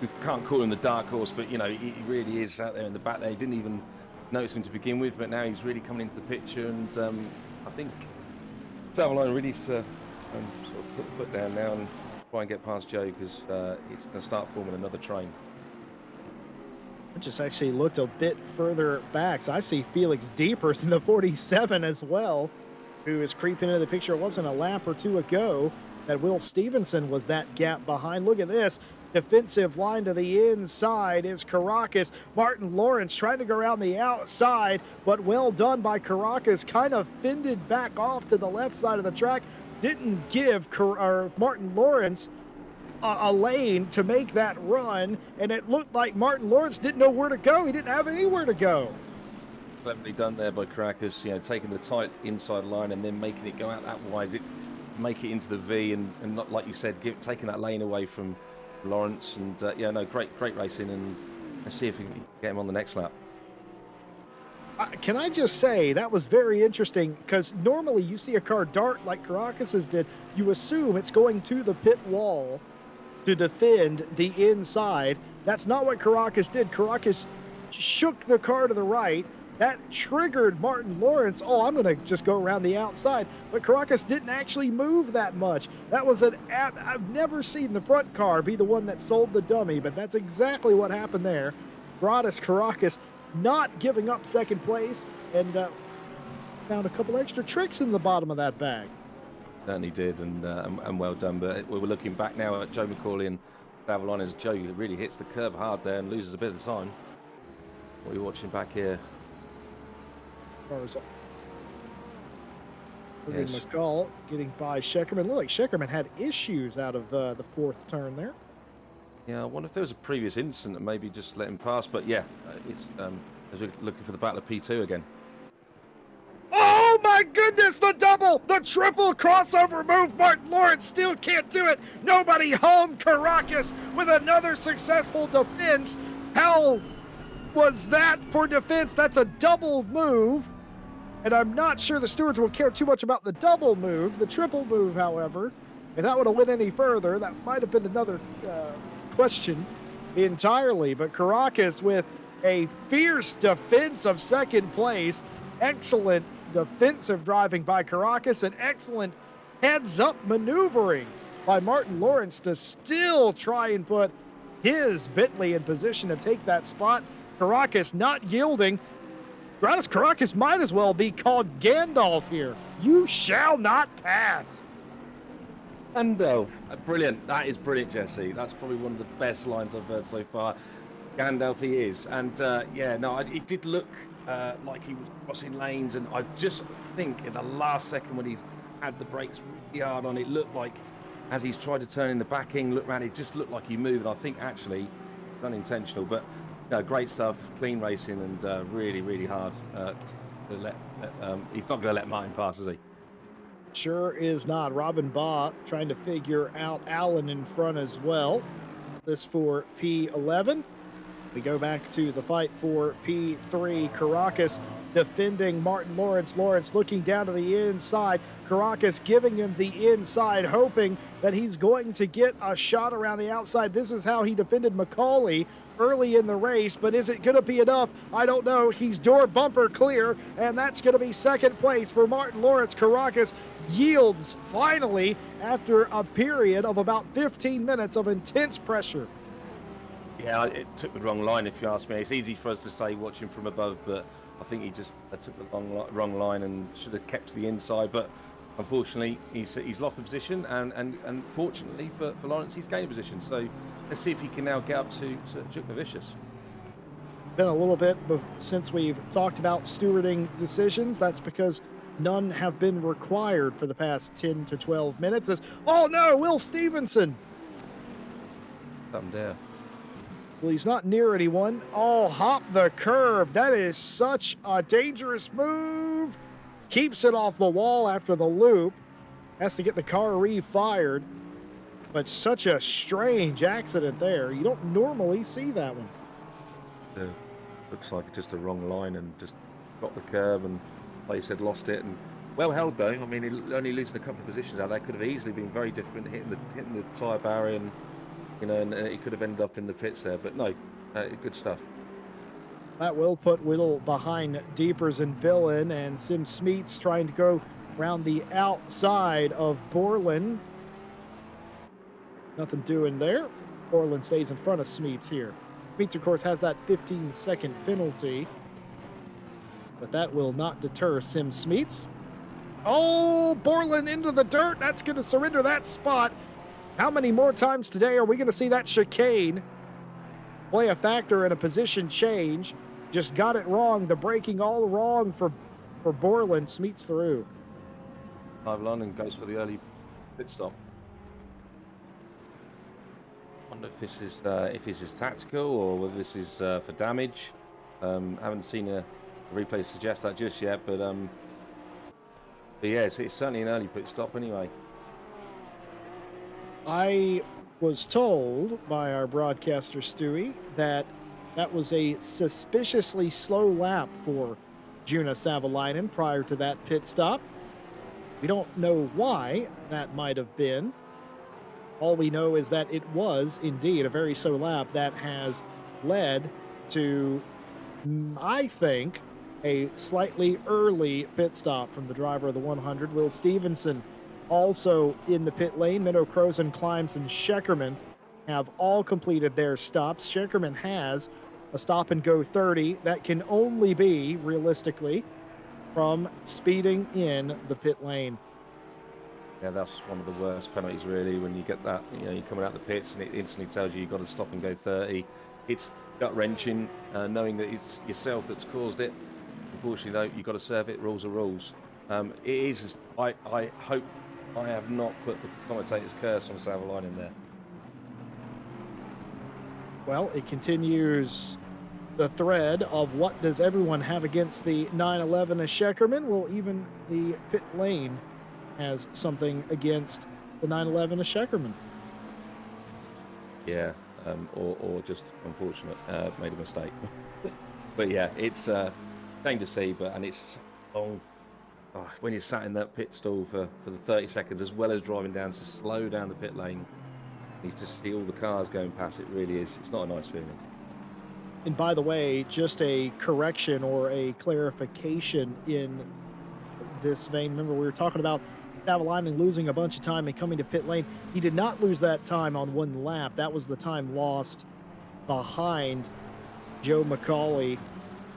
we can't call him the dark horse, but, he really is out there in the back there. He didn't even notice him to begin with, but now he's really coming into the picture. And I think Savalainen really needs to sort of put the foot down now and try and get past Joe, because it's going to start forming another train. I just actually looked a bit further back. So I see Felix Diepers in the 47 as well, who is creeping into the picture. It wasn't a lap or two ago that Will Stevenson was that gap behind. Look at this. Defensive line to the inside is Caracas. Martin Lawrence trying to go around the outside, but well done by Caracas. Kind of fended back off to the left side of the track. Didn't give Martin Lawrence a lane to make that run, and it looked like Martin Lawrence didn't know where to go. He didn't have anywhere to go. Cleverly done there by Caracas, taking the tight inside line and then making it go out that wide, make it into the V, and not, like you said, taking that lane away from Lawrence. And great racing, and let's see if we can get him on the next lap. Can I just say, that was very interesting, because normally you see a car dart like Caracas's did, you assume it's going to the pit wall to defend the inside. That's not what Caracas did. Caracas shook the car to the right, That triggered Martin Lawrence. Oh, I'm going to just go around the outside. But Caracas didn't actually move that much. That was I've never seen the front car be the one that sold the dummy, but that's exactly what happened there. Gratis Caracas not giving up second place and found a couple extra tricks in the bottom of that bag. Certainly did, and well done. But we were looking back now at Joe McCauley and Avalon as Joe really hits the curb hard there and loses a bit of time. What are you watching back here? Yes. McCall getting by Scheckerman. Looked like Scheckerman had issues out of the fourth turn there. Yeah, I wonder if there was a previous incident and maybe just let him pass. But yeah, it's as we're looking for the battle of P2 again. Oh my goodness, the double, the triple crossover move. Martin Lawrence still can't do it. Nobody home. Caracas with another successful defense. How was that for defense? That's a double move. And I'm not sure the stewards will care too much about the double move. The triple move, however, if that would have went any further, that might have been another question entirely. But Caracas with a fierce defense of second place. Excellent defensive driving by Caracas and excellent heads-up maneuvering by Martin Lawrence to still try and put his Bentley in position to take that spot. Caracas not yielding. Gratis Caracas might as well be called Gandalf here. You shall not pass. Gandalf, brilliant. That is brilliant, Jesse. That's probably one of the best lines I've heard so far. Gandalf he is. And yeah, no, it did look like he was crossing lanes. And I just think in the last second when he's had the brakes really hard on, it looked like as he's tried to turn in the backing, look around, it just looked like he moved. And I think actually unintentional, but no, great stuff, clean racing, and really, really hard to let he's not going to let Martin pass, is he? Sure is not. Robin Baugh trying to figure out Allen in front as well. This for P11. We go back to the fight for P3. Caracas defending Martin Lawrence. Lawrence looking down to the inside. Caracas giving him the inside, hoping that he's going to get a shot around the outside. This is how he defended McCauley early in the race, but is it going to be enough? I don't know. He's door bumper clear, and that's going to be second place for Martin Lawrence. Caracas yields finally after a period of about 15 minutes of intense pressure. Yeah, it took the wrong line, if you ask me. It's easy for us to say watching from above, but I think he just took the wrong line and should have kept to the inside. But unfortunately, he's lost the position, and fortunately for Lawrence, he's gained a position. So let's see if he can now get up to Jukna Vicious. Been a little bit since we've talked about stewarding decisions. That's because none have been required for the past 10 to 12 minutes. Oh no, Will Stevenson. Something there. Well, he's not near anyone. Oh, hop the curb. That is such a dangerous move. Keeps it off the wall after the loop. Has to get the car refired. But such a strange accident there. You don't normally see that one. Yeah, looks like just a wrong line and just got the curb and, like you said, lost it. And well held though. I mean, only losing a couple of positions out there could have easily been very different, hitting the tyre barrier and, you know, and he could have ended up in the pits there. But no, good stuff. That will put Whittle behind Deepers and Billin, and Sim Smeets trying to go around the outside of Borland. Nothing doing there. Borland stays in front of Smeets here. Smeets, of course, has that 15-second penalty, but that will not deter Sim Smeets. Oh, Borland into the dirt. That's going to surrender that spot. How many more times today are we going to see that chicane play a factor in a position change? Just got it wrong. The braking all wrong for Borland. Smeets through. London goes for the early pit stop. Wonder if this is tactical or whether this is for damage. Haven't seen a replay suggest that just yet, but yeah, it's certainly an early pit stop anyway. I was told by our broadcaster, Stewie, that was a suspiciously slow lap for Juna Savalainen prior to that pit stop. We don't know why that might have been. All we know is that it was indeed a very slow lap that has led to, I think, A slightly early pit stop from the driver of the 100. Will Stevenson also in the pit lane. Minnow Croson, Climbs, and Scheckerman have all completed their stops. Scheckerman has a stop and go 30. That can only be, realistically, from speeding in the pit lane. Yeah, that's one of the worst penalties, really, when you get that, you're coming out the pits and it instantly tells you you've got to stop and go 30. It's gut-wrenching, knowing that it's yourself that's caused it. Unfortunately, though, you've got to serve it. Rules are rules. It is, I hope I have not put the commentator's curse on Savoline in there. Well, it continues the thread of what does everyone have against the 911 as Scheckerman. Well, even the pit lane has something against the 911 as Scheckerman. Yeah, or just unfortunate, made a mistake. But yeah, it's shame to see, and it's long. Oh, when you're sat in that pit stall for the 30 seconds, as well as driving down to slow down the pit lane, you just see all the cars going past. It really is. It's not a nice feeling. And by the way, just a correction or a clarification in this vein. Remember, we were talking about Savalainen losing a bunch of time and coming to pit lane. He did not lose that time on one lap. That was the time lost behind Joe McCauley.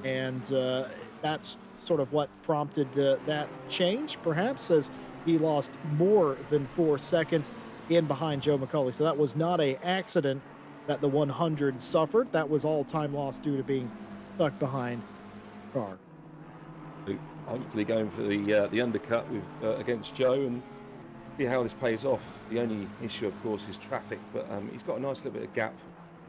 And that's sort of what prompted that change, perhaps, as he lost more than 4 seconds in behind Joe McCauley. So that was not a accident that the 100 suffered. That was all time lost due to being stuck behind the car. Hopefully going for the undercut with against Joe and see how this pays off. The only issue, of course, is traffic, but he's got a nice little bit of gap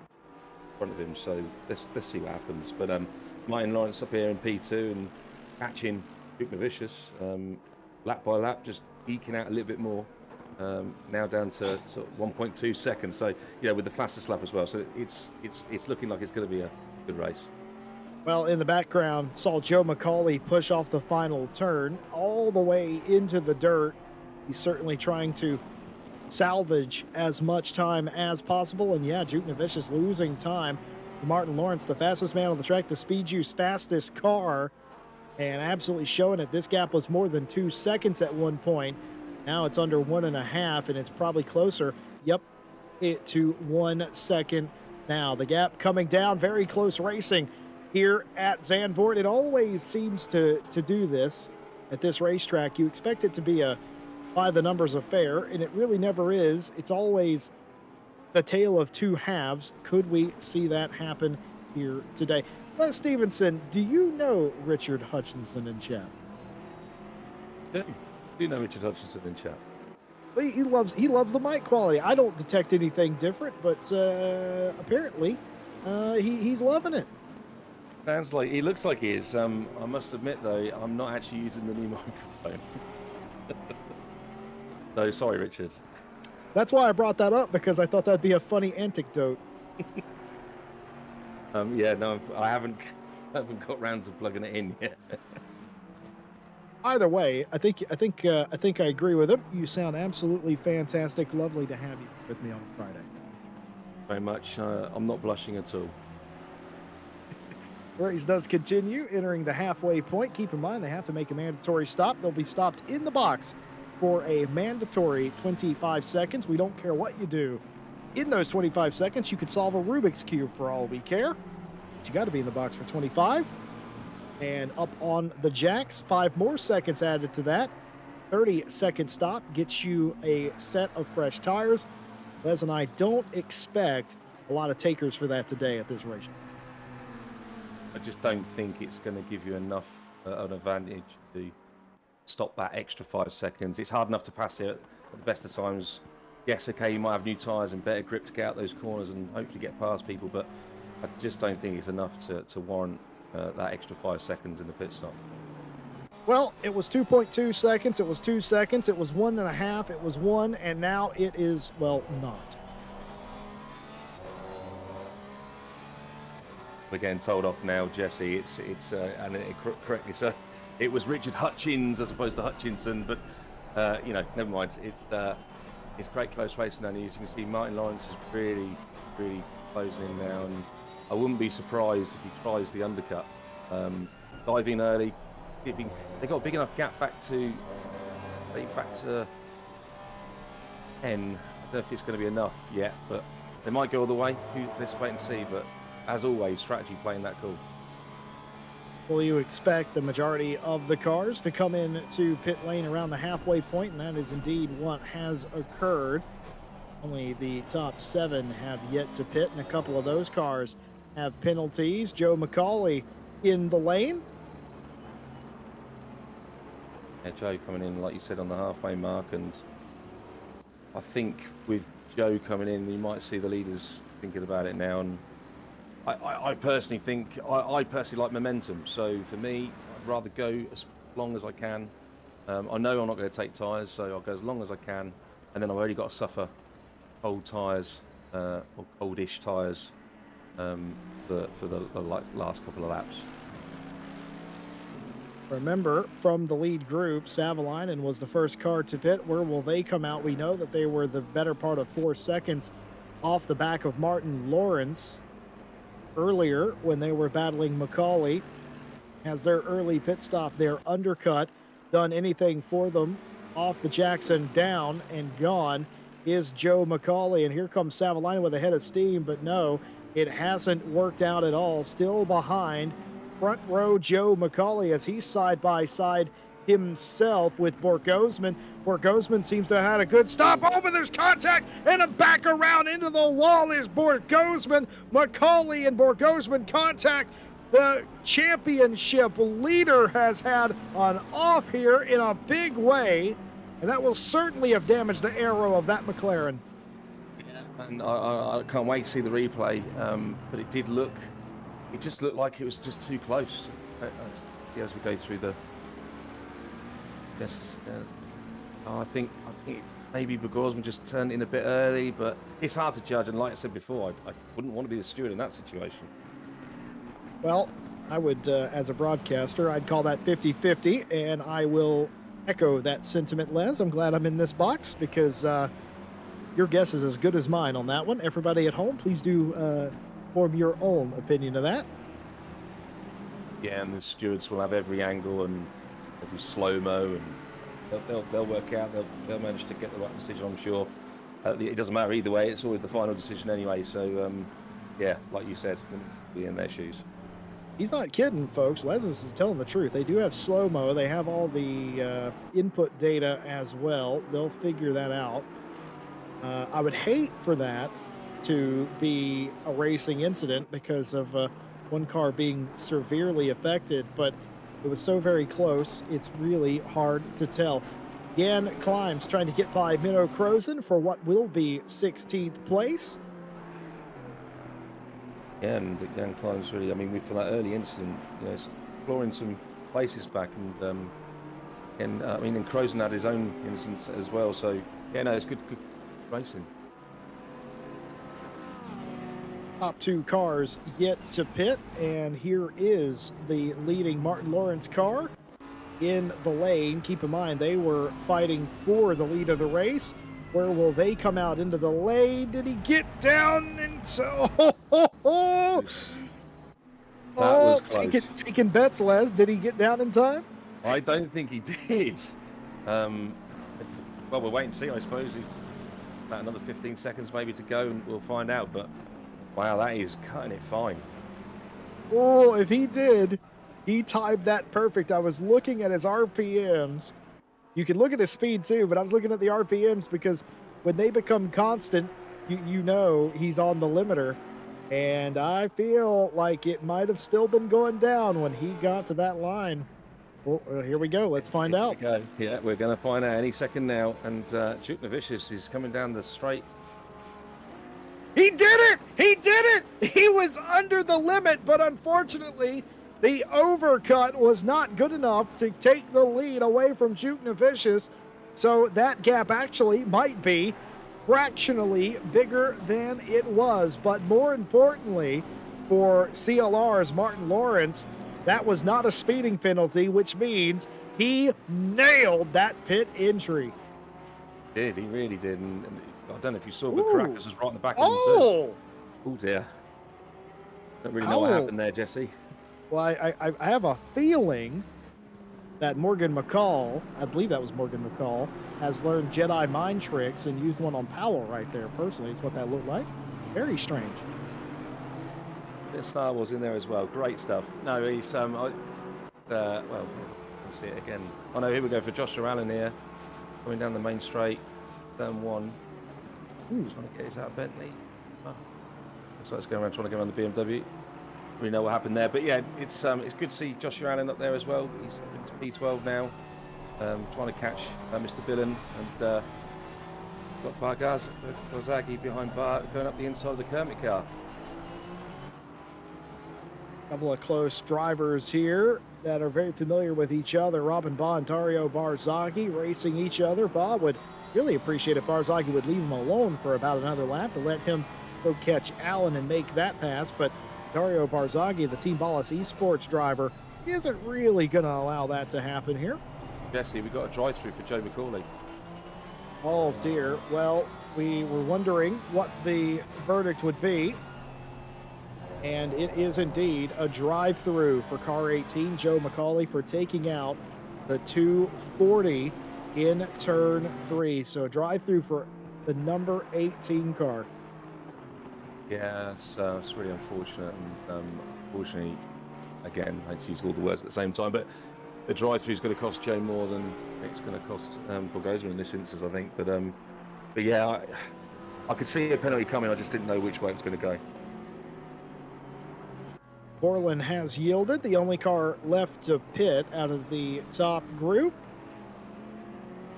in front of him, so let's see what happens. But Martin Lawrence up here in P2 and catching Duke Vicious lap by lap, just eking out a little bit more. Now down to 1.2 seconds, so with the fastest lap as well. So it's looking like it's going to be a good race. Well, in the background, saw Joe McCauley push off the final turn all the way into the dirt. He's certainly trying to salvage as much time as possible. And yeah, Duke Vicious losing time. Martin Lawrence, the fastest man on the track, the Speed Juice fastest car, and absolutely showing it. This gap was more than 2 seconds at one point. Now it's under 1.5, and it's probably closer. Yep, to 1 second now. The gap coming down, very close racing here at Zandvoort. It always seems to do this at this racetrack. You expect it to be a by the numbers affair, and it really never is. It's always the tale of two halves. Could we see that happen here today? Les Stevenson, do you know Richard Hutchinson in chat? Do you know Richard Hutchinson in chat? He loves the mic quality. I don't detect anything different, but apparently he's loving it. Sounds like he looks like he is. I must admit though, I'm not actually using the new microphone. So sorry, Richard. That's why I brought that up, because I thought that'd be a funny anecdote. Yeah, no, I haven't got round to plugging it in yet. Either way, I think I agree with him. You sound absolutely fantastic. Lovely to have you with me on Friday. Very much. I'm not blushing at all. The race does continue, entering the halfway point. Keep in mind, they have to make a mandatory stop. They'll be stopped in the box for a mandatory 25 seconds. We don't care what you do. In those 25 seconds, you could solve a Rubik's Cube for all we care. But you got to be in the box for 25. And up on the jacks, 5 more seconds added to that. 30-second stop gets you a set of fresh tires. Les and I don't expect a lot of takers for that today at this race. I just don't think it's going to give you enough an advantage to stop that extra 5 seconds. It's hard enough to pass it at the best of times. Yes, okay, you might have new tyres and better grip to get out those corners and hopefully get past people, but I just don't think it's enough to warrant that extra 5 seconds in the pit stop. Well, it was 2.2 seconds, it was 2 seconds, it was 1.5, it was 1, and now it is, well, not. We're getting told off now, Jesse. It's and correctly so. It was Richard Hutchins as opposed to Hutchinson, but never mind. It's great close racing, and as you can see, Martin Lawrence is really closing in now, and I wouldn't be surprised if he tries the undercut. dive in early. Giving they got a big enough gap back to, I think back to 10. I don't know if it's going to be enough yet, but they might go all the way. Let's wait and see. But as always, strategy playing that cool. Well, you expect the majority of the cars to come in to pit lane around the halfway point, and that is indeed what has occurred. Only the top 7 have yet to pit, and a couple of those cars have penalties. Joe McCauley in the lane. Yeah, Joe coming in, like you said, on the halfway mark, and I think with Joe coming in, you might see the leaders thinking about it now. And I personally think I personally like momentum. So for me, I'd rather go as long as I can. I know I'm not going to take tyres, so I'll go as long as I can, and then I've already got to suffer cold tyres or coldish tyres for the last couple of laps. Remember, from the lead group, Savalainen was the first car to pit. Where will they come out? We know that they were the better part of 4 seconds off the back of Martin Lawrence earlier when they were battling McCauley. Has their early pit stop, their undercut, done anything for them? Off the Jackson, down and gone is Joe McCauley. And here comes Savalainen with a head of steam, but no, it hasn't worked out at all. Still behind front row Joe McCauley as he's side by side himself with Borgosman. Borgosman seems to have had a good stop. Oh, but there's contact and a back around into the wall is Borgosman. McCauley and Borgosman contact. The championship leader has had an off here in a big way, and that will certainly have damaged the aero of that McLaren. And I can't wait to see the replay, but it just looked like it was just too close as we go through the. Yes, I think maybe Borgosman just turned in a bit early, but it's hard to judge. And like I said before, I wouldn't want to be the steward in that situation. Well, I would, as a broadcaster, I'd call that 50-50, and I will echo that sentiment, Les. I'm glad I'm in this box because your guess is as good as mine on that one. Everybody at home, please do form your own opinion of that. Yeah, and the stewards will have every angle and every slow-mo, and they'll work out. They'll manage to get the right decision, I'm sure. It doesn't matter either way. It's always the final decision anyway. So, yeah, like you said, be in their shoes. He's not kidding, folks. Les is telling the truth. They do have slow-mo. They have all the input data as well. They'll figure that out. I would hate for that to be a racing incident because of one car being severely affected, but it was so very close, it's really hard to tell. Jan Climbs trying to get by Minnow Crozen for what will be 16th place. Yeah, and Jan Climbs really, I mean, for that early incident, exploring some places back, and I mean, and Crozen had his own incidents as well, so yeah, no, it's good racing. Top 2 cars yet to pit, and here is the leading Martin Lawrence car in the lane. Keep in mind, they were fighting for the lead of the race. Where will they come out into the lane? Did he get down? And so, That was close. Taking bets, Les. Did he get down in time? I don't think he did. Well, we'll wait and see, I suppose. It's about another 15 seconds maybe to go, and we'll find out. But wow, that is cutting it fine. Oh, if he did, he timed that perfect. I was looking at his RPMs. You can look at his speed too, but I was looking at the RPMs because when they become constant, you know he's on the limiter. And I feel like it might have still been going down when he got to that line. Well, here we go. Let's find out. Yeah, we're going to find out any second now. And Duke Novicius is coming down the straight. He did it! He did it! He was under the limit, but unfortunately, the overcut was not good enough to take the lead away from Duke Novicius. So that gap actually might be fractionally bigger than it was. But more importantly, for CLR's Martin Lawrence, that was not a speeding penalty, which means he nailed that pit entry. He really did. And I don't know if you saw, but Caracas was right in the back of him too. Oh dear. Don't really know what happened there, Jesse. Well, I have a feeling that Morgan McCall, I believe that was Morgan McCall, has learned Jedi mind tricks and used one on Powell right there. Personally, is what that looked like. Very strange. Bit of Star Wars in there as well. Great stuff. No, he's well, let's see it again. Oh no, here we go for Joshua Allen here, coming down the main straight, turn one. Ooh. Trying to get his out of Bentley. Oh, looks like it's going around trying to go around the BMW. We know what happened there, but yeah, it's good to see Joshua Allen up there as well. He's P12 now, trying to catch Mr. Billen, and got Barzaghi behind Bar going up the inside of the Kermit car. Couple of close drivers here that are very familiar with each other. Robin Baugh and Dario Barzaghi racing each other. Baugh would really appreciate if Barzaghi would leave him alone for about another lap to let him go catch Allen and make that pass. But Dario Barzaghi, the Team Ballas Esports driver, isn't really going to allow that to happen here. Jesse, we got a drive-through for Joe McCauley. Oh dear. Well, we were wondering what the verdict would be. And it is indeed a drive-through for car 18, Joe McCauley, for taking out the 240 in turn 3. So a drive-through for the number 18 car. Yeah, it's really unfortunate, and unfortunately, again, I hate to use all the words at the same time, but the drive-through is going to cost Joe more than it's going to cost Borgosa in this instance, I think. But yeah, I could see a penalty coming. I just didn't know which way it was going to go. Borland has yielded, the only car left to pit out of the top group.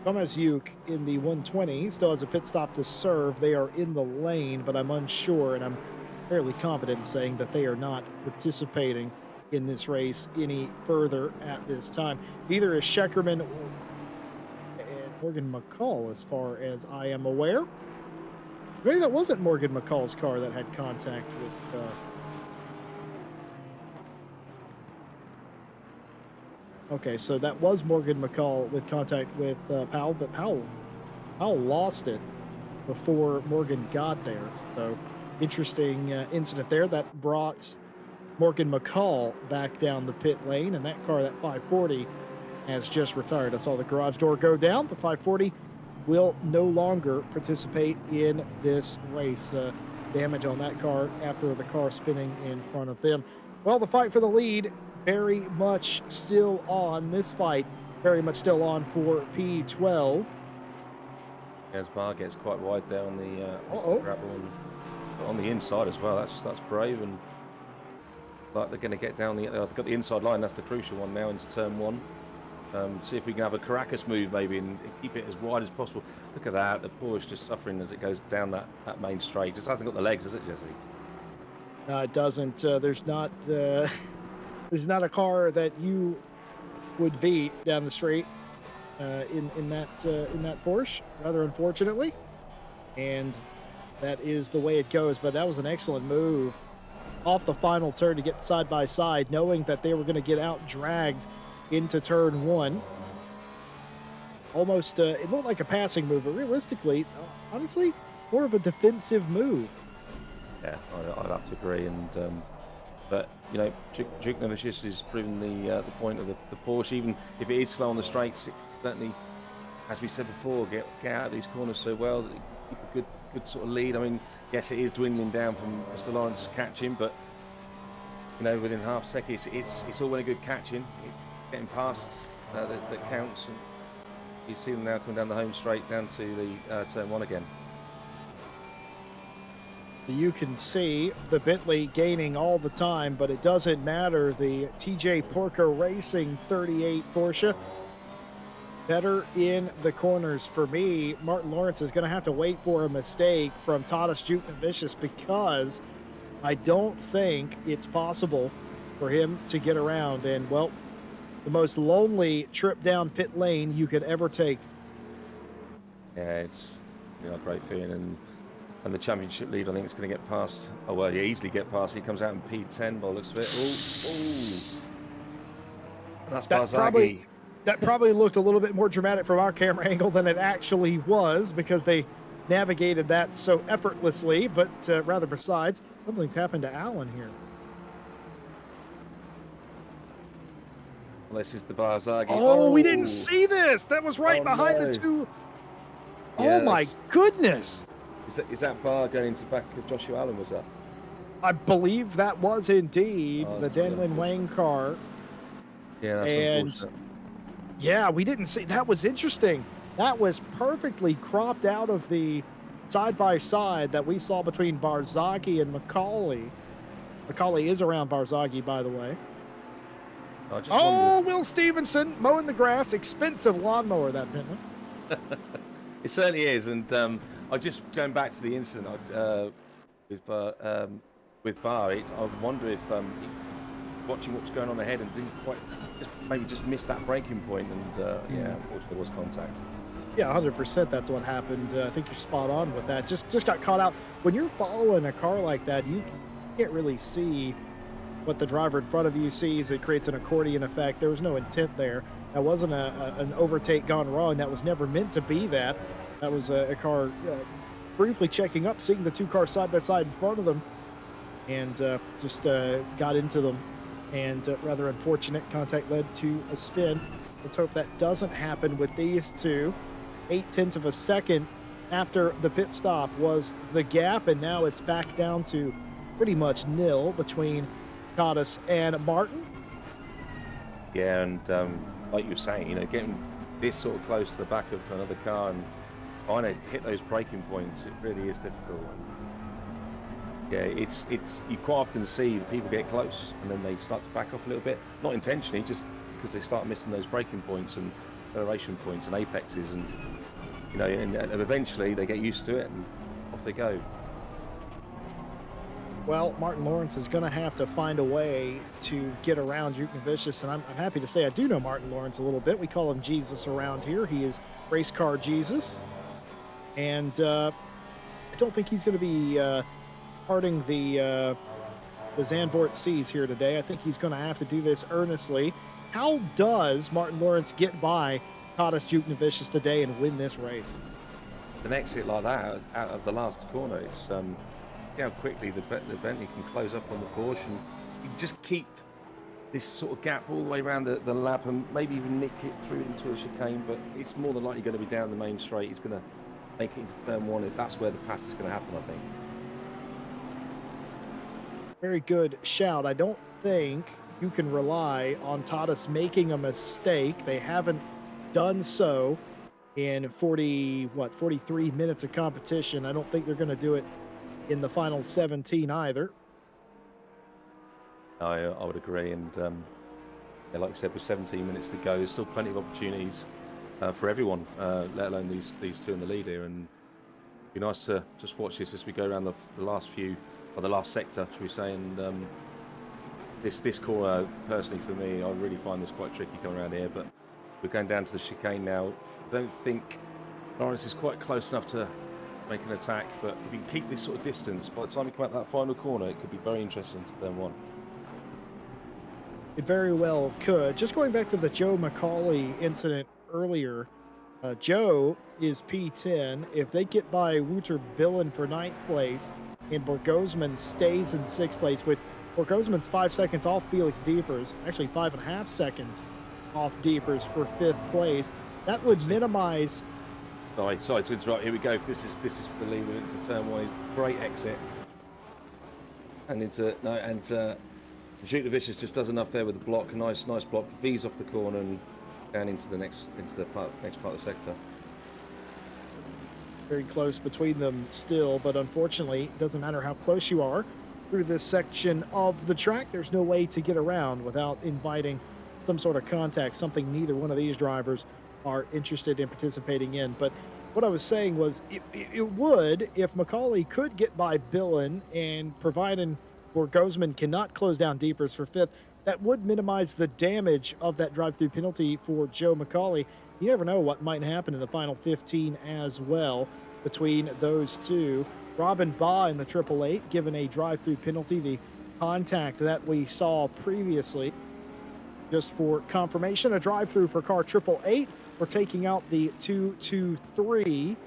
Thomas Yuke in the 120 still has a pit stop to serve. They are in the lane, but I'm unsure, and I'm fairly confident in saying that they are not participating in this race any further at this time. Neither is Scheckerman or Morgan McCall, as far as I am aware. Maybe that wasn't Morgan McCall's car that had contact with okay, so that was Morgan McCall with contact with Powell, but Powell lost it before Morgan got there. So interesting incident there that brought Morgan McCall back down the pit lane, and that car, that 540, has just retired. I saw the garage door go down. The 540 will no longer participate in this race. Damage on that car after the car spinning in front of them. Well, the fight for the lead very much still on. This fight very much still on for P12. As Bar gets quite wide there on the gravel and on the inside as well. That's brave, and like they're going to get down they've got the inside line. That's the crucial one now into turn one. See if we can have a Caracas move maybe and keep it as wide as possible. Look at that, the Porsche just suffering as it goes down that main straight. Just hasn't got the legs, has it, Jesse? No, it doesn't. There's not a car that you would beat down the straight in that Porsche, rather unfortunately, and that is the way it goes. But that was an excellent move off the final turn to get side by side, knowing that they were going to get out dragged into turn one. Almost, it looked like a passing move, but realistically, honestly, more of a defensive move. Yeah, I'd have to agree, and but you know, Duke Novicius has proven the point of the Porsche. Even if it is slow on the straights, it certainly, as we said before, get out of these corners so well that they keep a good sort of lead. I mean, yes, it is dwindling down from Mr. Lawrence catching, but you know, within half a second, it's all very good catching. It's getting past that counts, and you see them now coming down the home straight down to the turn one again. You can see the Bentley gaining all the time, but it doesn't matter. The TJ Porker Racing 38 Porsche, better in the corners. For me, Martin Lawrence is going to have to wait for a mistake from Tadas Jutnavicius, because I don't think it's possible for him to get around. And, well, the most lonely trip down pit lane you could ever take. Yeah, it's a great feeling, and the championship lead, I think it's going to get past. Oh well, yeah, easily get past. He comes out in P10 by the looks of it. Oh, that's Barzaghi. That probably looked a little bit more dramatic from our camera angle than it actually was, because they navigated that so effortlessly. But rather besides, something's happened to Allen here. Well, this is the Barzaghi. Oh, we didn't Oh! see this. That was right Oh, behind the no. two. Oh my Yes. goodness. Is that bar going into the back of Joshua Allen, was that? I believe that was indeed Oh, the that's really Denlin unfortunate. Wang car. Yeah, that's And unfortunate. yeah, we didn't see that was interesting. That was perfectly cropped out of the side by side that we saw between Barzaghi and Macaulay. Macaulay is around Barzaghi, by the way. I just wonder Oh, Will Stevenson mowing the grass, expensive lawnmower, that Bentley. if it certainly is. And I just going back to the incident with Bar. I wonder if he watching what was going on ahead and didn't quite just miss that breaking point. And yeah, Mm. unfortunately, there was contact. Yeah, 100% that's what happened. I think you're spot on with that. Just got caught out. When you're following a car like that, you can't really see what the driver in front of you sees. It creates an accordion effect. There was no intent there. That wasn't an overtake gone wrong. That was never meant to be that. That was a car briefly checking up, seeing the two cars side by side in front of them, and just got into them. And rather unfortunate contact led to a spin. Let's hope that doesn't happen with these two. 0.8 of a second after the pit stop was the gap, and now it's back down to pretty much nil between Cottis and Martin. Yeah, and like you were saying, getting this sort of close to the back of another car and trying to hit those braking points, it really is difficult. Yeah, it's you quite often see the people get close and then they start to back off a little bit, not intentionally, just because they start missing those braking points and acceleration points and apexes, and and eventually they get used to it and off they go. Well, Martin Lawrence is going to have to find a way to get around Juke Vicious, and I'm happy to say I do know Martin Lawrence a little bit. We call him Jesus around here. He is race car Jesus, and I don't think he's going to be parting the Zandvoort seas here today. I think he's going to have to do this earnestly. How does Martin Lawrence get by Cottis Juke Vicious today and win this race? An exit like that out of the last corner, it's see how quickly the Bentley can close up on the Porsche, and you can just keep this sort of gap all the way around the lap and maybe even nick it through into a chicane, but it's more than likely going to be down the main straight. He's going to make it into turn one. That's where the pass is going to happen, I think. Very good shout. I don't think you can rely on Tadas making a mistake. They haven't done so in 43 minutes of competition. I don't think they're going to do it in the final 17 either. I would agree, and yeah, like I said, with 17 minutes to go, there's still plenty of opportunities for everyone, let alone these two in the lead here. And it'd be nice to just watch this as we go around the last few, or the last sector, should we say. And this corner, personally for me, I really find this quite tricky coming around here. But we're going down to the chicane now. I don't think Lawrence is quite close enough to make an attack, but if you can keep this sort of distance, by the time you come out that final corner, it could be very interesting to turn one. It very well could. Just going back to the Joe Macaulay incident earlier, Joe is P10. If they get by Wouter Billen for 9th place and Borgosman stays in 6th place, with Borgosman's 5 seconds off Felix Diepers, actually 5.5 seconds off Diepers for 5th place, that would minimize. Sorry to interrupt. Here we go. This is for the lead into turn one. Great exit, and Juke Vicious just does enough there with the block. Nice block. V's off the corner and down into the next part of the sector. Very close between them still, but unfortunately, it doesn't matter how close you are through this section of the track. There's no way to get around without inviting some sort of contact, something neither one of these drivers are interested in participating in. But what I was saying was it would, if Macaulay could get by Billen and providing Borgosman cannot close down Diepers for 5th, that would minimize the damage of that drive-through penalty for Joe Macaulay. You never know what might happen in the final 15 as well between those two. Robin Baugh in the 888 given a drive-through penalty, the contact that we saw previously. Just for confirmation, a drive-through for car 888. We're taking out the 223.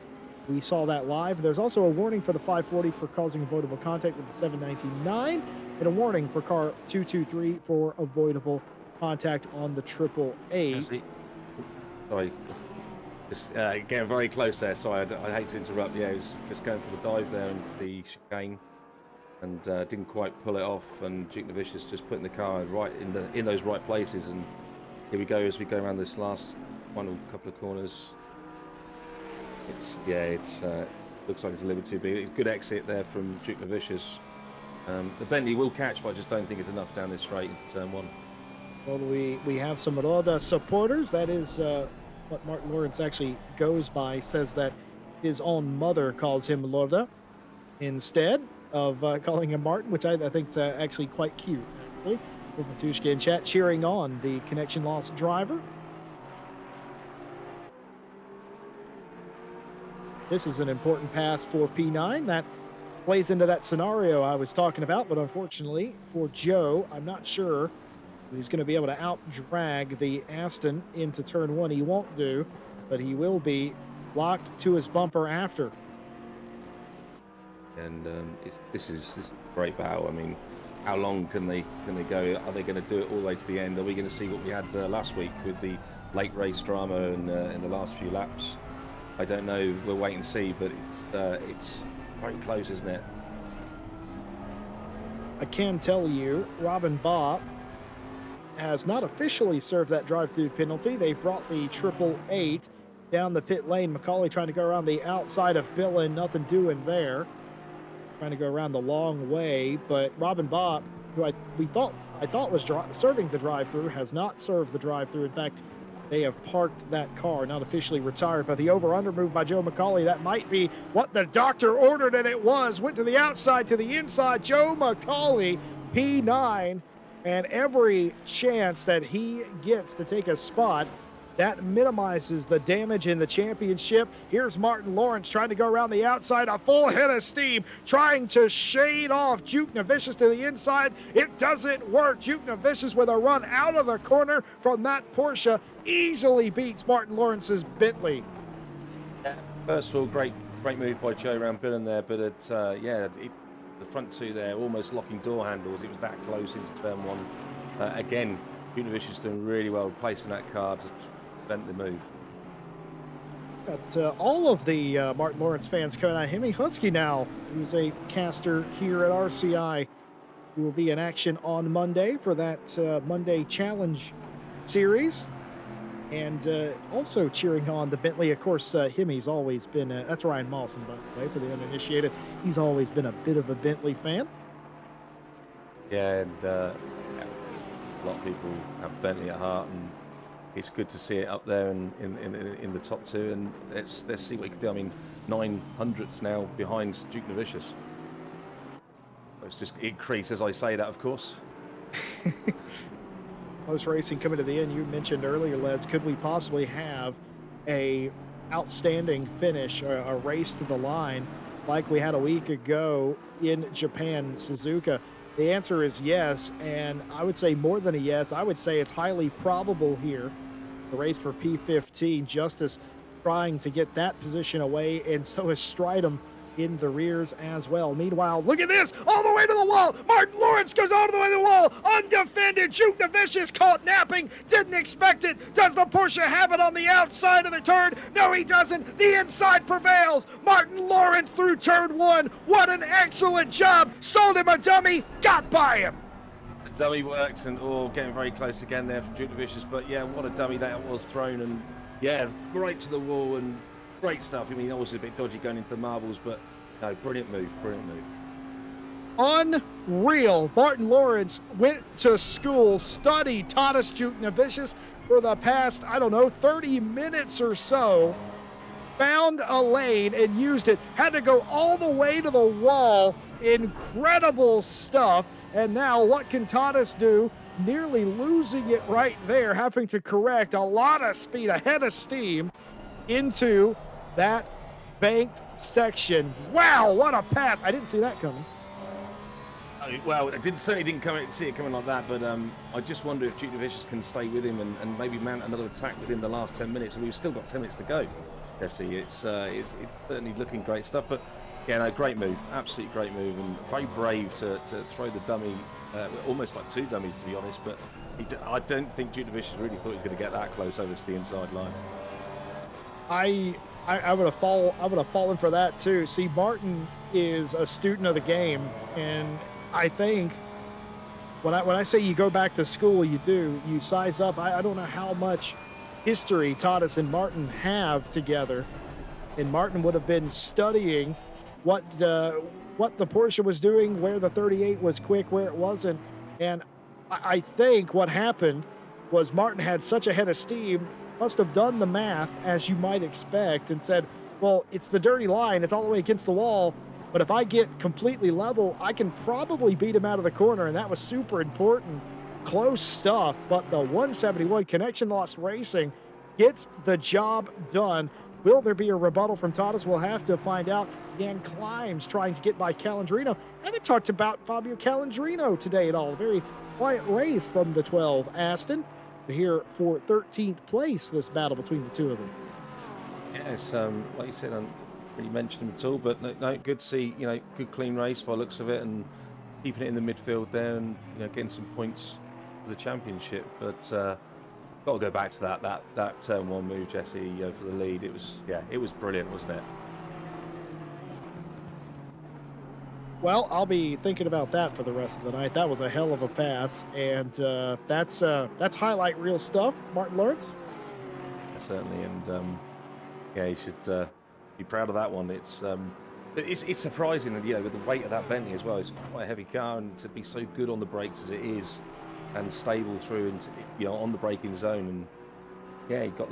We saw that live. There's also a warning for the 540 for causing avoidable contact with the 799, and a warning for car 223 for avoidable contact on the triple Yeah, eight. see, sorry, just getting very close there. Sorry, I hate to interrupt. Yeah, he was just going for the dive there into the chicane and didn't quite pull it off. And Duke Novicius just putting the car right in those right places. And here we go as we go around this last final couple of corners. It's looks like it's a little bit too big. It's a good exit there from Duke Novicius. The Bentley will catch, but I just don't think it's enough down this straight into turn one. Well, we have some Roda supporters. That is what Martin Lawrence actually goes by. Says that his own mother calls him Loda instead of calling him Martin, which I think is actually quite cute. Actually, with Matushka in chat cheering on the connection loss driver. This is an important pass for P9 that plays into that scenario I was talking about, but unfortunately for Joe, I'm not sure he's going to be able to out-drag the Aston into turn one. He won't do, but he will be locked to his bumper after. And this is a great battle. I mean, how long can they go? Are they going to do it all the way to the end? Are we going to see what we had last week with the late race drama and in the last few laps? I don't know. We'll wait and see. But it's very close, isn't it? I can tell you, Robin Baugh has not officially served that drive-through penalty. They brought the 888 down the pit lane. McCauley trying to go around the outside of Billin. Nothing doing there. Trying to go around the long way, but Robin Baugh, who I thought was serving the drive-through, has not served the drive-through. In fact, they have parked that car, not officially retired. But the over-under move by Joe McCauley, that might be what the doctor ordered, and it was. Went to the outside, to the inside. Joe McCauley, P9, and every chance that he gets to take a spot, that minimizes the damage in the championship. Here's Martin Lawrence trying to go around the outside, a full head of steam, trying to shade off Duke Novicius to the inside. It doesn't work. Duke Novicius with a run out of the corner from that Porsche easily beats Martin Lawrence's Bentley. Yeah. First of all, great move by Joe around Billin there, but the front two there, almost locking door handles. It was that close into turn one. Again, Duke Novicius doing really well placing that car to prevent the move. Got all of the Martin Lawrence fans coming out. Hemi Husky now, who's a caster here at RCI, who will be in action on Monday for that Monday Challenge series. And also cheering on the Bentley. Of course, Hemi's always been, that's Ryan Mawson, by the way, for the uninitiated. He's always been a bit of a Bentley fan. Yeah, and a lot of people have Bentley at heart, and it's good to see it up there in the top two. And let's see what he can do. I mean, 900s now behind Duke Novicius. It's just increase as I say that, of course. Close racing coming to the end. You mentioned earlier, Les, could we possibly have a outstanding finish, a race to the line like we had a week ago in Japan, Suzuka? The answer is yes, and I would say more than a yes. I would say it's highly probable here. The race for P15, Justice trying to get that position away, and so is Stridham in the rears as well. Meanwhile, look at this, all the way to the wall. Martin Lawrence goes all the way to the wall, undefended. Duke Novicius caught napping, didn't expect it. Does the Porsche have it on the outside of the turn? No, he doesn't. The inside prevails. Martin Lawrence through turn one. What an excellent job. Sold him a dummy, got by him. The dummy worked, and getting very close again there from Duke Novicius. But yeah, what a dummy that was thrown, and yeah, right to the wall and great stuff. I mean, obviously a bit dodgy going into the marbles, but no, brilliant move, brilliant move. Unreal. Martin Lawrence went to school, studied Tadas Duke Novicius for the past, 30 minutes or so. Found a lane and used it. Had to go all the way to the wall. Incredible stuff. And now what can Tadas do? Nearly losing it right there, having to correct a lot of speed, a head of steam into that banked section. Wow, what a pass. I didn't see that coming. Well, I certainly didn't see it coming like that, but I just wonder if Duke Novicius can stay with him and maybe mount another attack within the last 10 minutes. And we've still got 10 minutes to go, Jesse. It's certainly looking great stuff. But yeah, no, great move, absolutely great move, and very brave to throw the dummy, almost like two dummies, to be honest. But I don't think Duke Vicious really thought he was going to get that close over to the inside line. I I would have fallen for that too. See, Martin is a student of the game, and I think when I say you go back to school, you do. You size up. I don't know how much history Tadas and Martin have together, and Martin would have been studying what what the Porsche was doing, where the 38 was quick, where it wasn't, and I think what happened was Martin had such a head of steam, must have done the math as you might expect, and said, "Well, it's the dirty line; it's all the way against the wall. But if I get completely level, I can probably beat him out of the corner," and that was super important. Close stuff, but the 171 Connection Lost Racing gets the job done. Will there be a rebuttal from Tadas? We'll have to find out. Jan Climbs trying to get by Calandrino. Haven't talked about Fabio Calandrino today at all. A very quiet race from the 12 Aston. We're here for 13th place, this battle between the two of them. Yes, like you said, I really mentioned him at all, but no, good to see, good clean race by the looks of it, and keeping it in the midfield there, and getting some points for the championship. But got to go back to that turn one move, Jesse, for the lead. It was brilliant, wasn't it? Well, I'll be thinking about that for the rest of the night. That was a hell of a pass, and that's highlight reel stuff. Martin Lawrence. Yeah, certainly, and you should be proud of that one. It's surprising, and with the weight of that Bentley as well. It's quite a heavy car, and to be so good on the brakes as it is, and stable through, and on the braking zone, and he got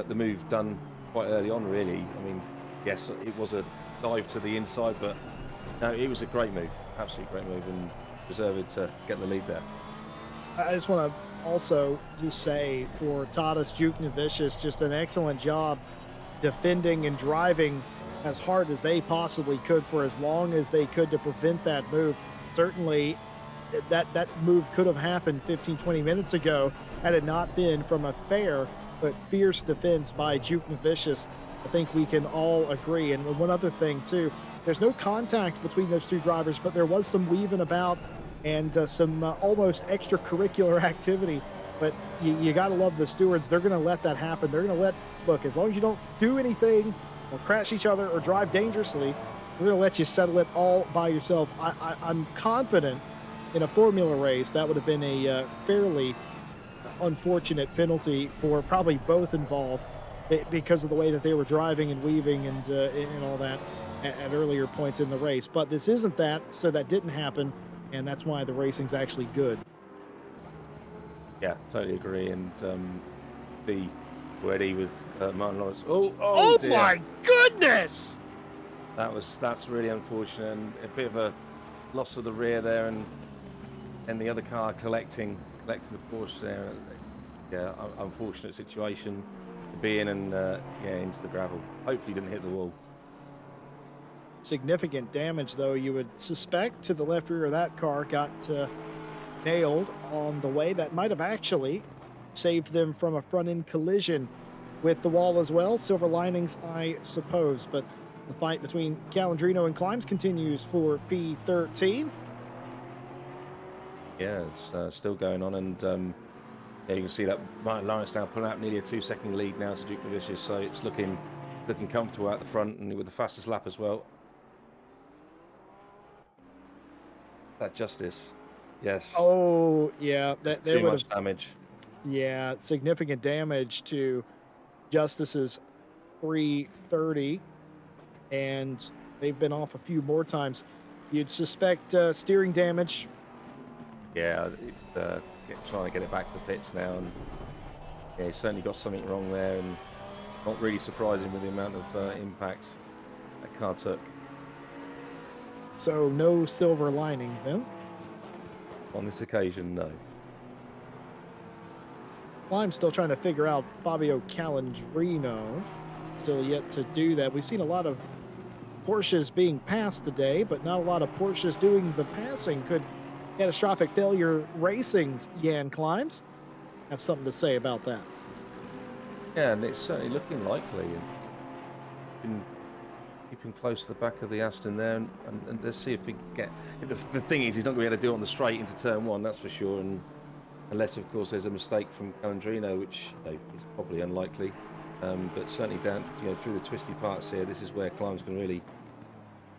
the move done quite early on. Really, I mean, yes, it was a dive to the inside, but no, it was a great move, absolutely great move, and deserved to get the lead there. I just want to also just say for Tadas, Juke, and Vicious, just an excellent job defending and driving as hard as they possibly could for as long as they could to prevent that move. Certainly, that move could have happened 15, 20 minutes ago had it not been from a fair but fierce defense by Juke and Vicious. I think we can all agree. And one other thing, too, there's no contact between those two drivers, but there was some weaving about and some almost extracurricular activity. But you got to love the stewards. They're going to let that happen. They're going to look, as long as you don't do anything or crash each other or drive dangerously, we're going to let you settle it all by yourself. I'm confident in a formula race that would have been a fairly unfortunate penalty for probably both involved because of the way that they were driving and weaving and all that at earlier points in the race. But this isn't that, so that didn't happen, and that's why the racing's actually good. Yeah, totally agree, and be ready with Martin Lawrence. Oh dear. My goodness! That's really unfortunate, and a bit of a loss of the rear there, and the other car collecting the Porsche there. Yeah, unfortunate situation to be in, and into the gravel. Hopefully, didn't hit the wall. Significant damage, though, you would suspect, to the left rear of that car. Got nailed on the way. That might have actually saved them from a front-end collision with the wall as well. Silver linings, I suppose. But the fight between Calandrino and Climbs continues for P13. Yeah, it's still going on, and you can see that Martin Lawrence now pulling out nearly a 2-second lead now to Duke Vicious, so it's looking comfortable out the front, and with the fastest lap as well. That Justice, yes. Oh, yeah. That too much damage. Yeah, significant damage to Justice's 330, and they've been off a few more times. You'd suspect steering damage. Yeah, it's trying to get it back to the pits now, and he's certainly got something wrong there, and not really surprising with the amount of impact that car took. So no silver lining then? On this occasion, no. Well, I'm still trying to figure out Fabio Calandrino. Still yet to do that. We've seen a lot of Porsches being passed today, but not a lot of Porsches doing the passing. Could Catastrophic Failure Racing's Jan Climbs have something to say about that? Yeah, and it's certainly looking likely. And keeping close to the back of the Aston there, and let's see if we get. The thing is, he's not going to be able to do it on the straight into turn one, that's for sure. And unless of course there's a mistake from Calandrino, which is probably unlikely. But certainly down, through the twisty parts here, this is where Climb's can really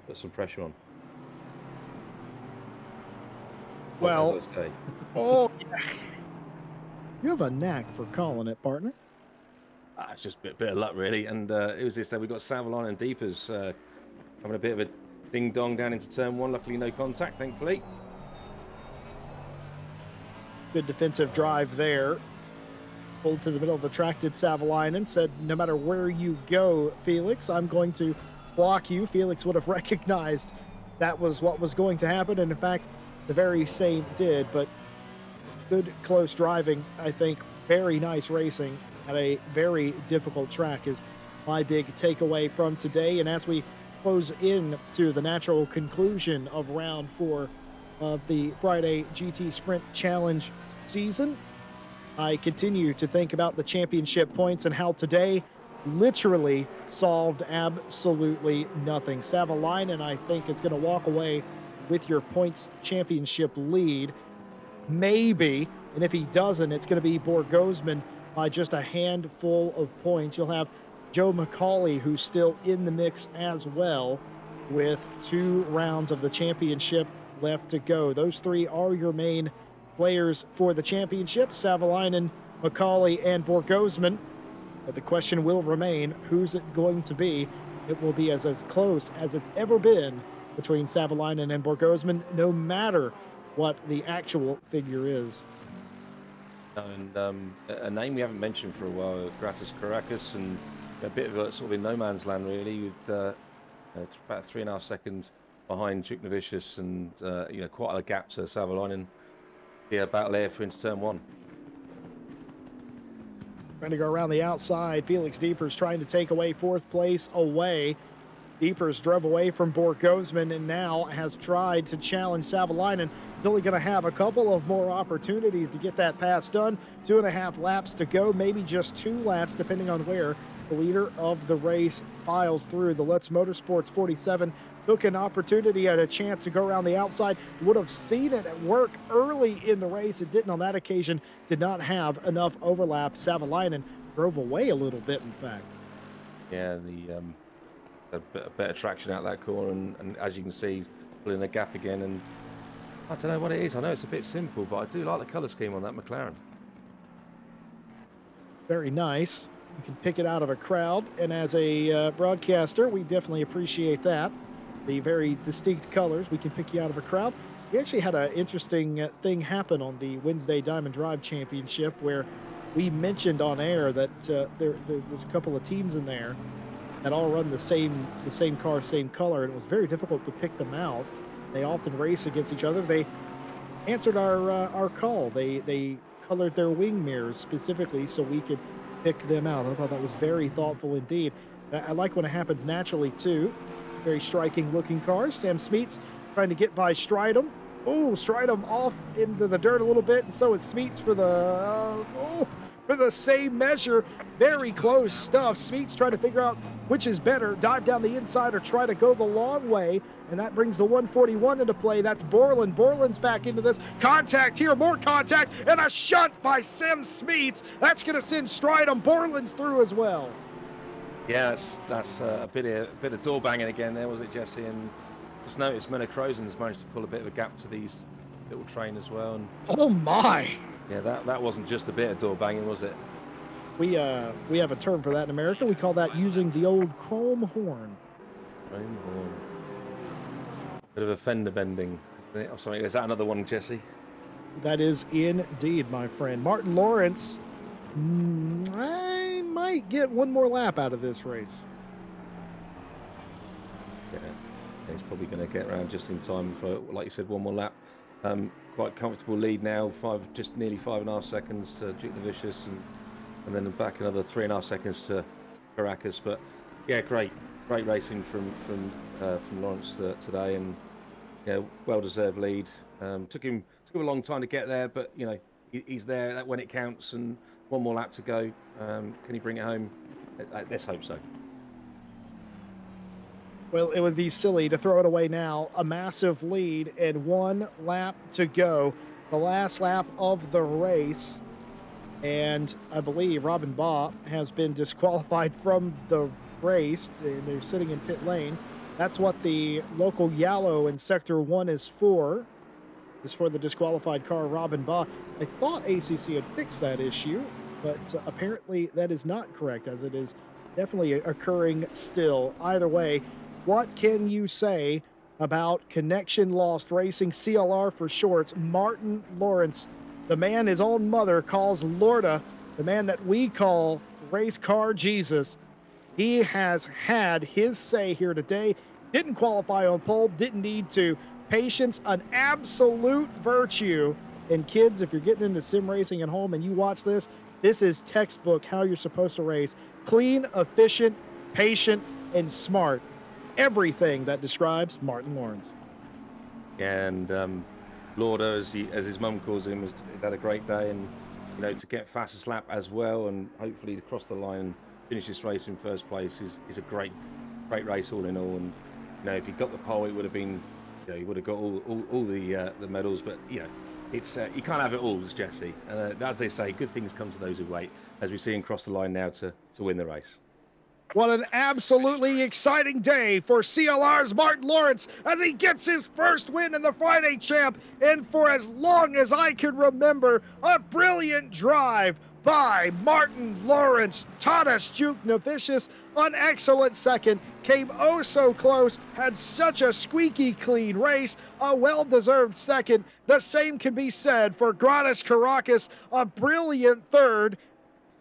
put some pressure on. As Well, I say. oh, yeah. You have a knack for calling it, partner. It's just a bit of luck, really. And it was this that we got Savaline and Deepers having a bit of a ding dong down into turn one. Luckily, no contact, thankfully. Good defensive drive there. Pulled to the middle of the track, did Savalainen, said, no matter where you go, Felix, I'm going to block you. Felix would have recognized that was what was going to happen. And in fact, the very same did. But good, close driving, I think. Very nice racing at a very difficult track is my big takeaway from today. And as we close in to the natural conclusion of round 4 of the Friday GT Sprint Challenge season, I continue to think about the championship points and how today literally solved absolutely nothing. Savalainen, I think, is going to walk away with your points championship lead. Maybe, and if he doesn't, it's going to be Borgosman by just a handful of points. You'll have Joe McCauley, who's still in the mix as well, with 2 rounds of the championship left to go. Those 3 are your main players for the championship: Savalainen, McCauley, and Borgosman. But the question will remain, who's it going to be? It will be as close as it's ever been between Savalainen and Borgosman, no matter what the actual figure is. And a name we haven't mentioned for a while, Gratis Caracas, and a bit of a sort of in no man's land, really, with about 3.5 seconds behind Duke Novicius, and quite a gap to Savalainen. Yeah, battle there for into turn 1. Trying to go around the outside. Felix Deepers trying to take away 4th place away. Deepers drove away from Borgosman and now has tried to challenge Savalainen. He's only going to have a couple of more opportunities to get that pass done. 2.5 laps to go, maybe just 2 laps, depending on where the leader of the race files through. The Let's Motorsports 47 took an opportunity at a chance to go around the outside. Would have seen it at work early in the race. It didn't on that occasion. Did not have enough overlap. Savalainen drove away a little bit, in fact. Yeah, a bit better traction out that corner, and as you can see, pulling the gap again. And I don't know what it is. I know it's a bit simple, but I do like the colour scheme on that McLaren. Very nice. You can pick it out of a crowd, and as a broadcaster, we definitely appreciate that. The very distinct colors, we can pick you out of a crowd. We actually had an interesting thing happen on the Wednesday Diamond Drive Championship where we mentioned on air that there's a couple of teams in there that all run the same car, same color, and it was very difficult to pick them out. They often race against each other. They answered our call. They colored their wing mirrors specifically so we could pick them out. I thought that was very thoughtful indeed. I like when it happens naturally too. Very striking looking cars. Sam Smeets trying to get by Stridham. Oh, Stridham off into the dirt a little bit, and so is Smeets for the same measure. Very close stuff. Smeets trying to figure out which is better, dive down the inside or try to go the long way, and that brings the 141 into play. That's Borland. Borland's back into this. Contact here, more contact, and a shunt by Sam Smeets. That's going to send Stridham. Borland's through as well. Yeah, that's a bit of door banging again there, was it, Jesse? And just noticed Menno Crozen's managed to pull a bit of a gap to these little train as well. And oh my! Yeah, that wasn't just a bit of door banging, was it? We have a term for that in America. We call that using the old chrome horn. Chrome horn. Bit of a fender bending or something. Is that another one, Jesse? That is indeed, my friend. Martin Lawrence, I might get one more lap out of this race. Yeah, he's probably going to get around just in time for, like you said, one more lap. Quite comfortable lead now, just nearly 5.5 seconds to Duke Novicius, and then back another 3.5 seconds to Caracas. But yeah, great racing from Lawrence today, and yeah, well-deserved lead. Took him a long time to get there, but he's there when it counts, and one more lap to go. Can he bring it home? Let's hope so. Well, it would be silly to throw it away now. A massive lead and 1 lap to go. the last lap of the race, and I believe Robin Baugh has been disqualified from the race, and they're sitting in pit lane. That's what the local yellow in Sector 1 is for the disqualified car, Robin Baugh. I thought ACC had fixed that issue, but apparently that is not correct, as it is definitely occurring still. Either way, what can you say about Connection Lost Racing, CLR for shorts? Martin Lawrence, the man his own mother calls Lorda, the man that we call Race Car Jesus. He has had his say here today. Didn't qualify on pole, didn't need to. Patience, an absolute virtue. And kids, if you're getting into sim racing at home and you watch this, this is textbook how you're supposed to race. Clean, efficient, patient, and smart. Everything that describes Martin Lawrence. And Lauder, as his mum calls him, has had a great day, and to get fastest lap as well, and hopefully to cross the line and finish this race in first place is a great race all in all. And if he got the pole, it would have been, he would have got all the medals. But it's you can't have it all, Jesse. And as they say, good things come to those who wait. As we see him cross the line now to win the race. What an absolutely exciting day for CLR's Martin Lawrence as he gets his first win in the Friday Champ. And for as long as I can remember, a brilliant drive by Martin Lawrence. Tadas Juknavicius, an excellent second, came oh so close, had such a squeaky clean race, a well-deserved second. The same can be said for Gratis Caracas, a brilliant third,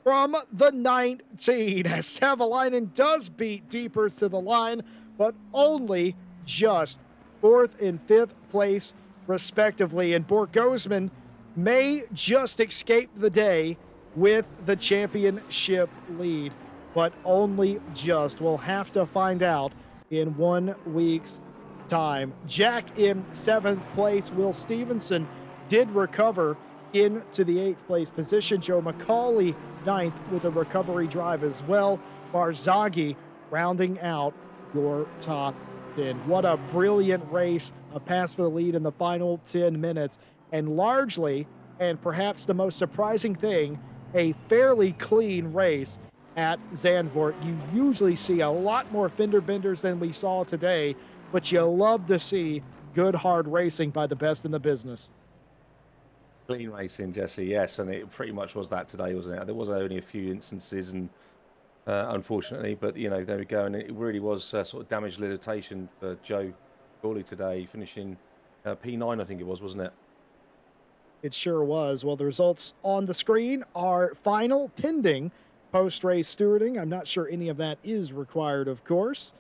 from the 19 as Savalainen does beat Deepers to the line, but only just fourth and fifth place, respectively. And Borgosman may just escape the day with the championship lead, but only just. We'll have to find out in 1 week's time. Jack in seventh place. Will Stevenson did recover into the eighth place position. Joe McCauley ninth with a recovery drive as well. Barzaghi rounding out your top 10. What a brilliant race, a pass for the lead in the final 10 minutes. And largely, and perhaps the most surprising thing, a fairly clean race at Zandvoort. You usually see a lot more fender benders than we saw today, but you love to see good hard racing by the best in the business. Clean racing, Jesse. Yes, and it pretty much was that today, wasn't it? There was only a few instances, and unfortunately, but there we go. And it really was sort of damage limitation for Joe Gawley today, finishing P9, I think it was, wasn't it? It sure was. Well, the results on the screen are final, pending post race stewarding. I'm not sure any of that is required, of course,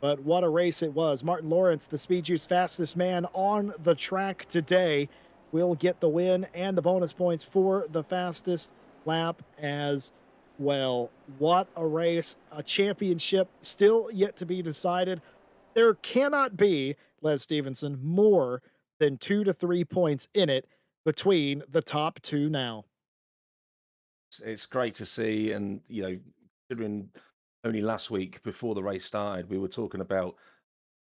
but what a race it was. Martin Lawrence, the Speed Juice fastest man on the track today, will get the win and the bonus points for the fastest lap as well. What a race, a championship still yet to be decided. There cannot be, Lev Stevenson, more than 2 to 3 points in it between the top two now. It's great to see, and considering only last week before the race started, we were talking about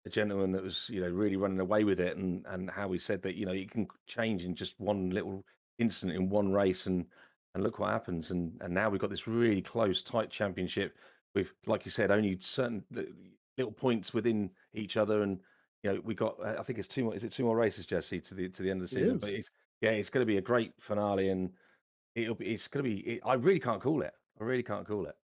a gentleman that was really running away with it, and how we said that it can change in just one little incident in one race, and look what happens, and now we've got this really close tight championship with, like you said, only certain little points within each other. And we got, I think it's two more, is it two more races, Jesse, to the end of the It season? is. But it's going to be a great finale, and it's going to be, I really can't call it. I really can't call it.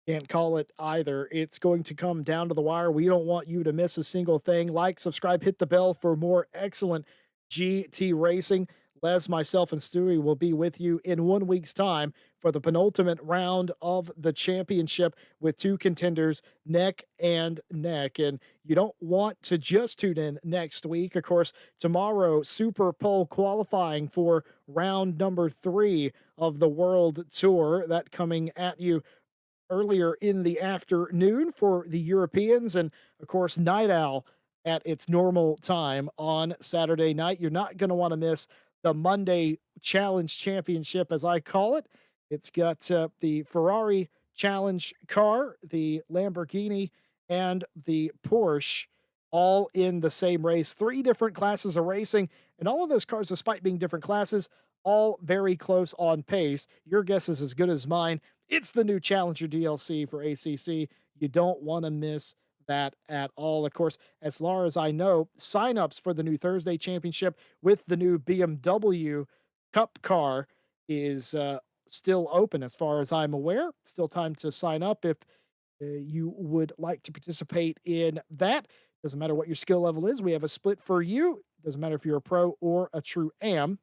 Can't call it either. It's going to come down to the wire. We don't want you to miss a single thing. Like, subscribe, hit the bell for more excellent GT racing. Les, myself, and Stewie will be with you in 1 week's time for the penultimate round of the championship with two contenders neck and neck. And you don't want to just tune in next week. Of course, tomorrow, Super Pole qualifying for round number 3 of the World Tour. That coming at you earlier in the afternoon for the Europeans, and of course, Night Owl at its normal time on Saturday night. You're not going to want to miss the Monday Challenge Championship, as I call it. It's got the Ferrari Challenge car, the Lamborghini, and the Porsche all in the same race. 3 different classes of racing, And all of those cars, despite being different classes, all very close on pace. Your guess is as good as mine. It's the new Challenger DLC for ACC. You don't want to miss that at all. Of course, as far as I know, signups for the new Thursday championship with the new BMW Cup car is still open as far as I'm aware. Still time to sign up if you would like to participate in that. Doesn't matter what your skill level is. We have a split for you. Doesn't matter if you're a pro or a true am.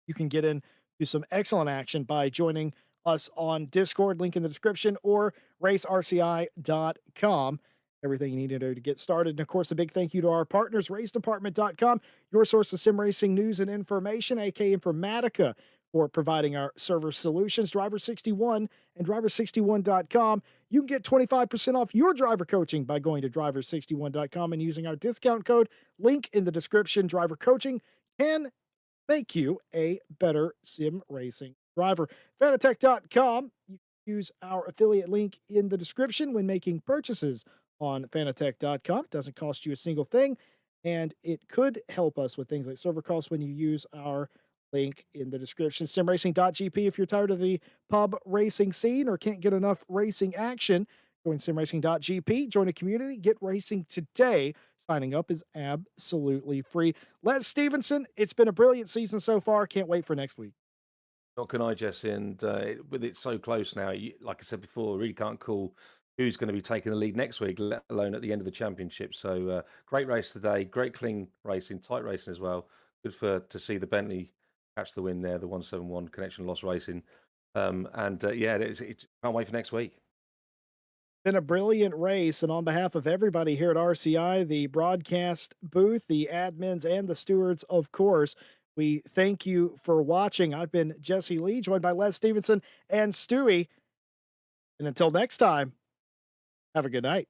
You can get into some excellent action by joining us on Discord, link in the description, or racerci.com. Everything you need to do to get started. And of course, a big thank you to our partners, racedepartment.com, your source of sim racing news and information, aka Informatica, for providing our server solutions. Driver61 and driver61.com. You can get 25% off your driver coaching by going to driver61.com and using our discount code, link in the description. Driver coaching can make you a better sim racing driver. Fanatec.com. You can use our affiliate link in the description when making purchases on fanatec.com. It doesn't cost you a single thing, and it could help us with things like server costs when you use our link in the description. Simracing.gp. If you're tired of the pub racing scene or can't get enough racing action, join simracing.gp, join a community, get racing today. Signing up is absolutely free. Les Stevenson, it's been a brilliant season so far. Can't wait for next week. Not can I, Jesse? And with it so close now, like I said before, really can't call who's going to be taking the lead next week, let alone at the end of the championship. So great race today, great clean racing, tight racing as well. Good for to see the Bentley catch the win there, the 171 connection loss racing. Yeah, can't wait for next week. Been a brilliant race. And on behalf of everybody here at RCI, the broadcast booth, the admins, and the stewards, of course, we thank you for watching. I've been Jesse Lee, joined by Les Stevenson and Stewie. And until next time, have a good night.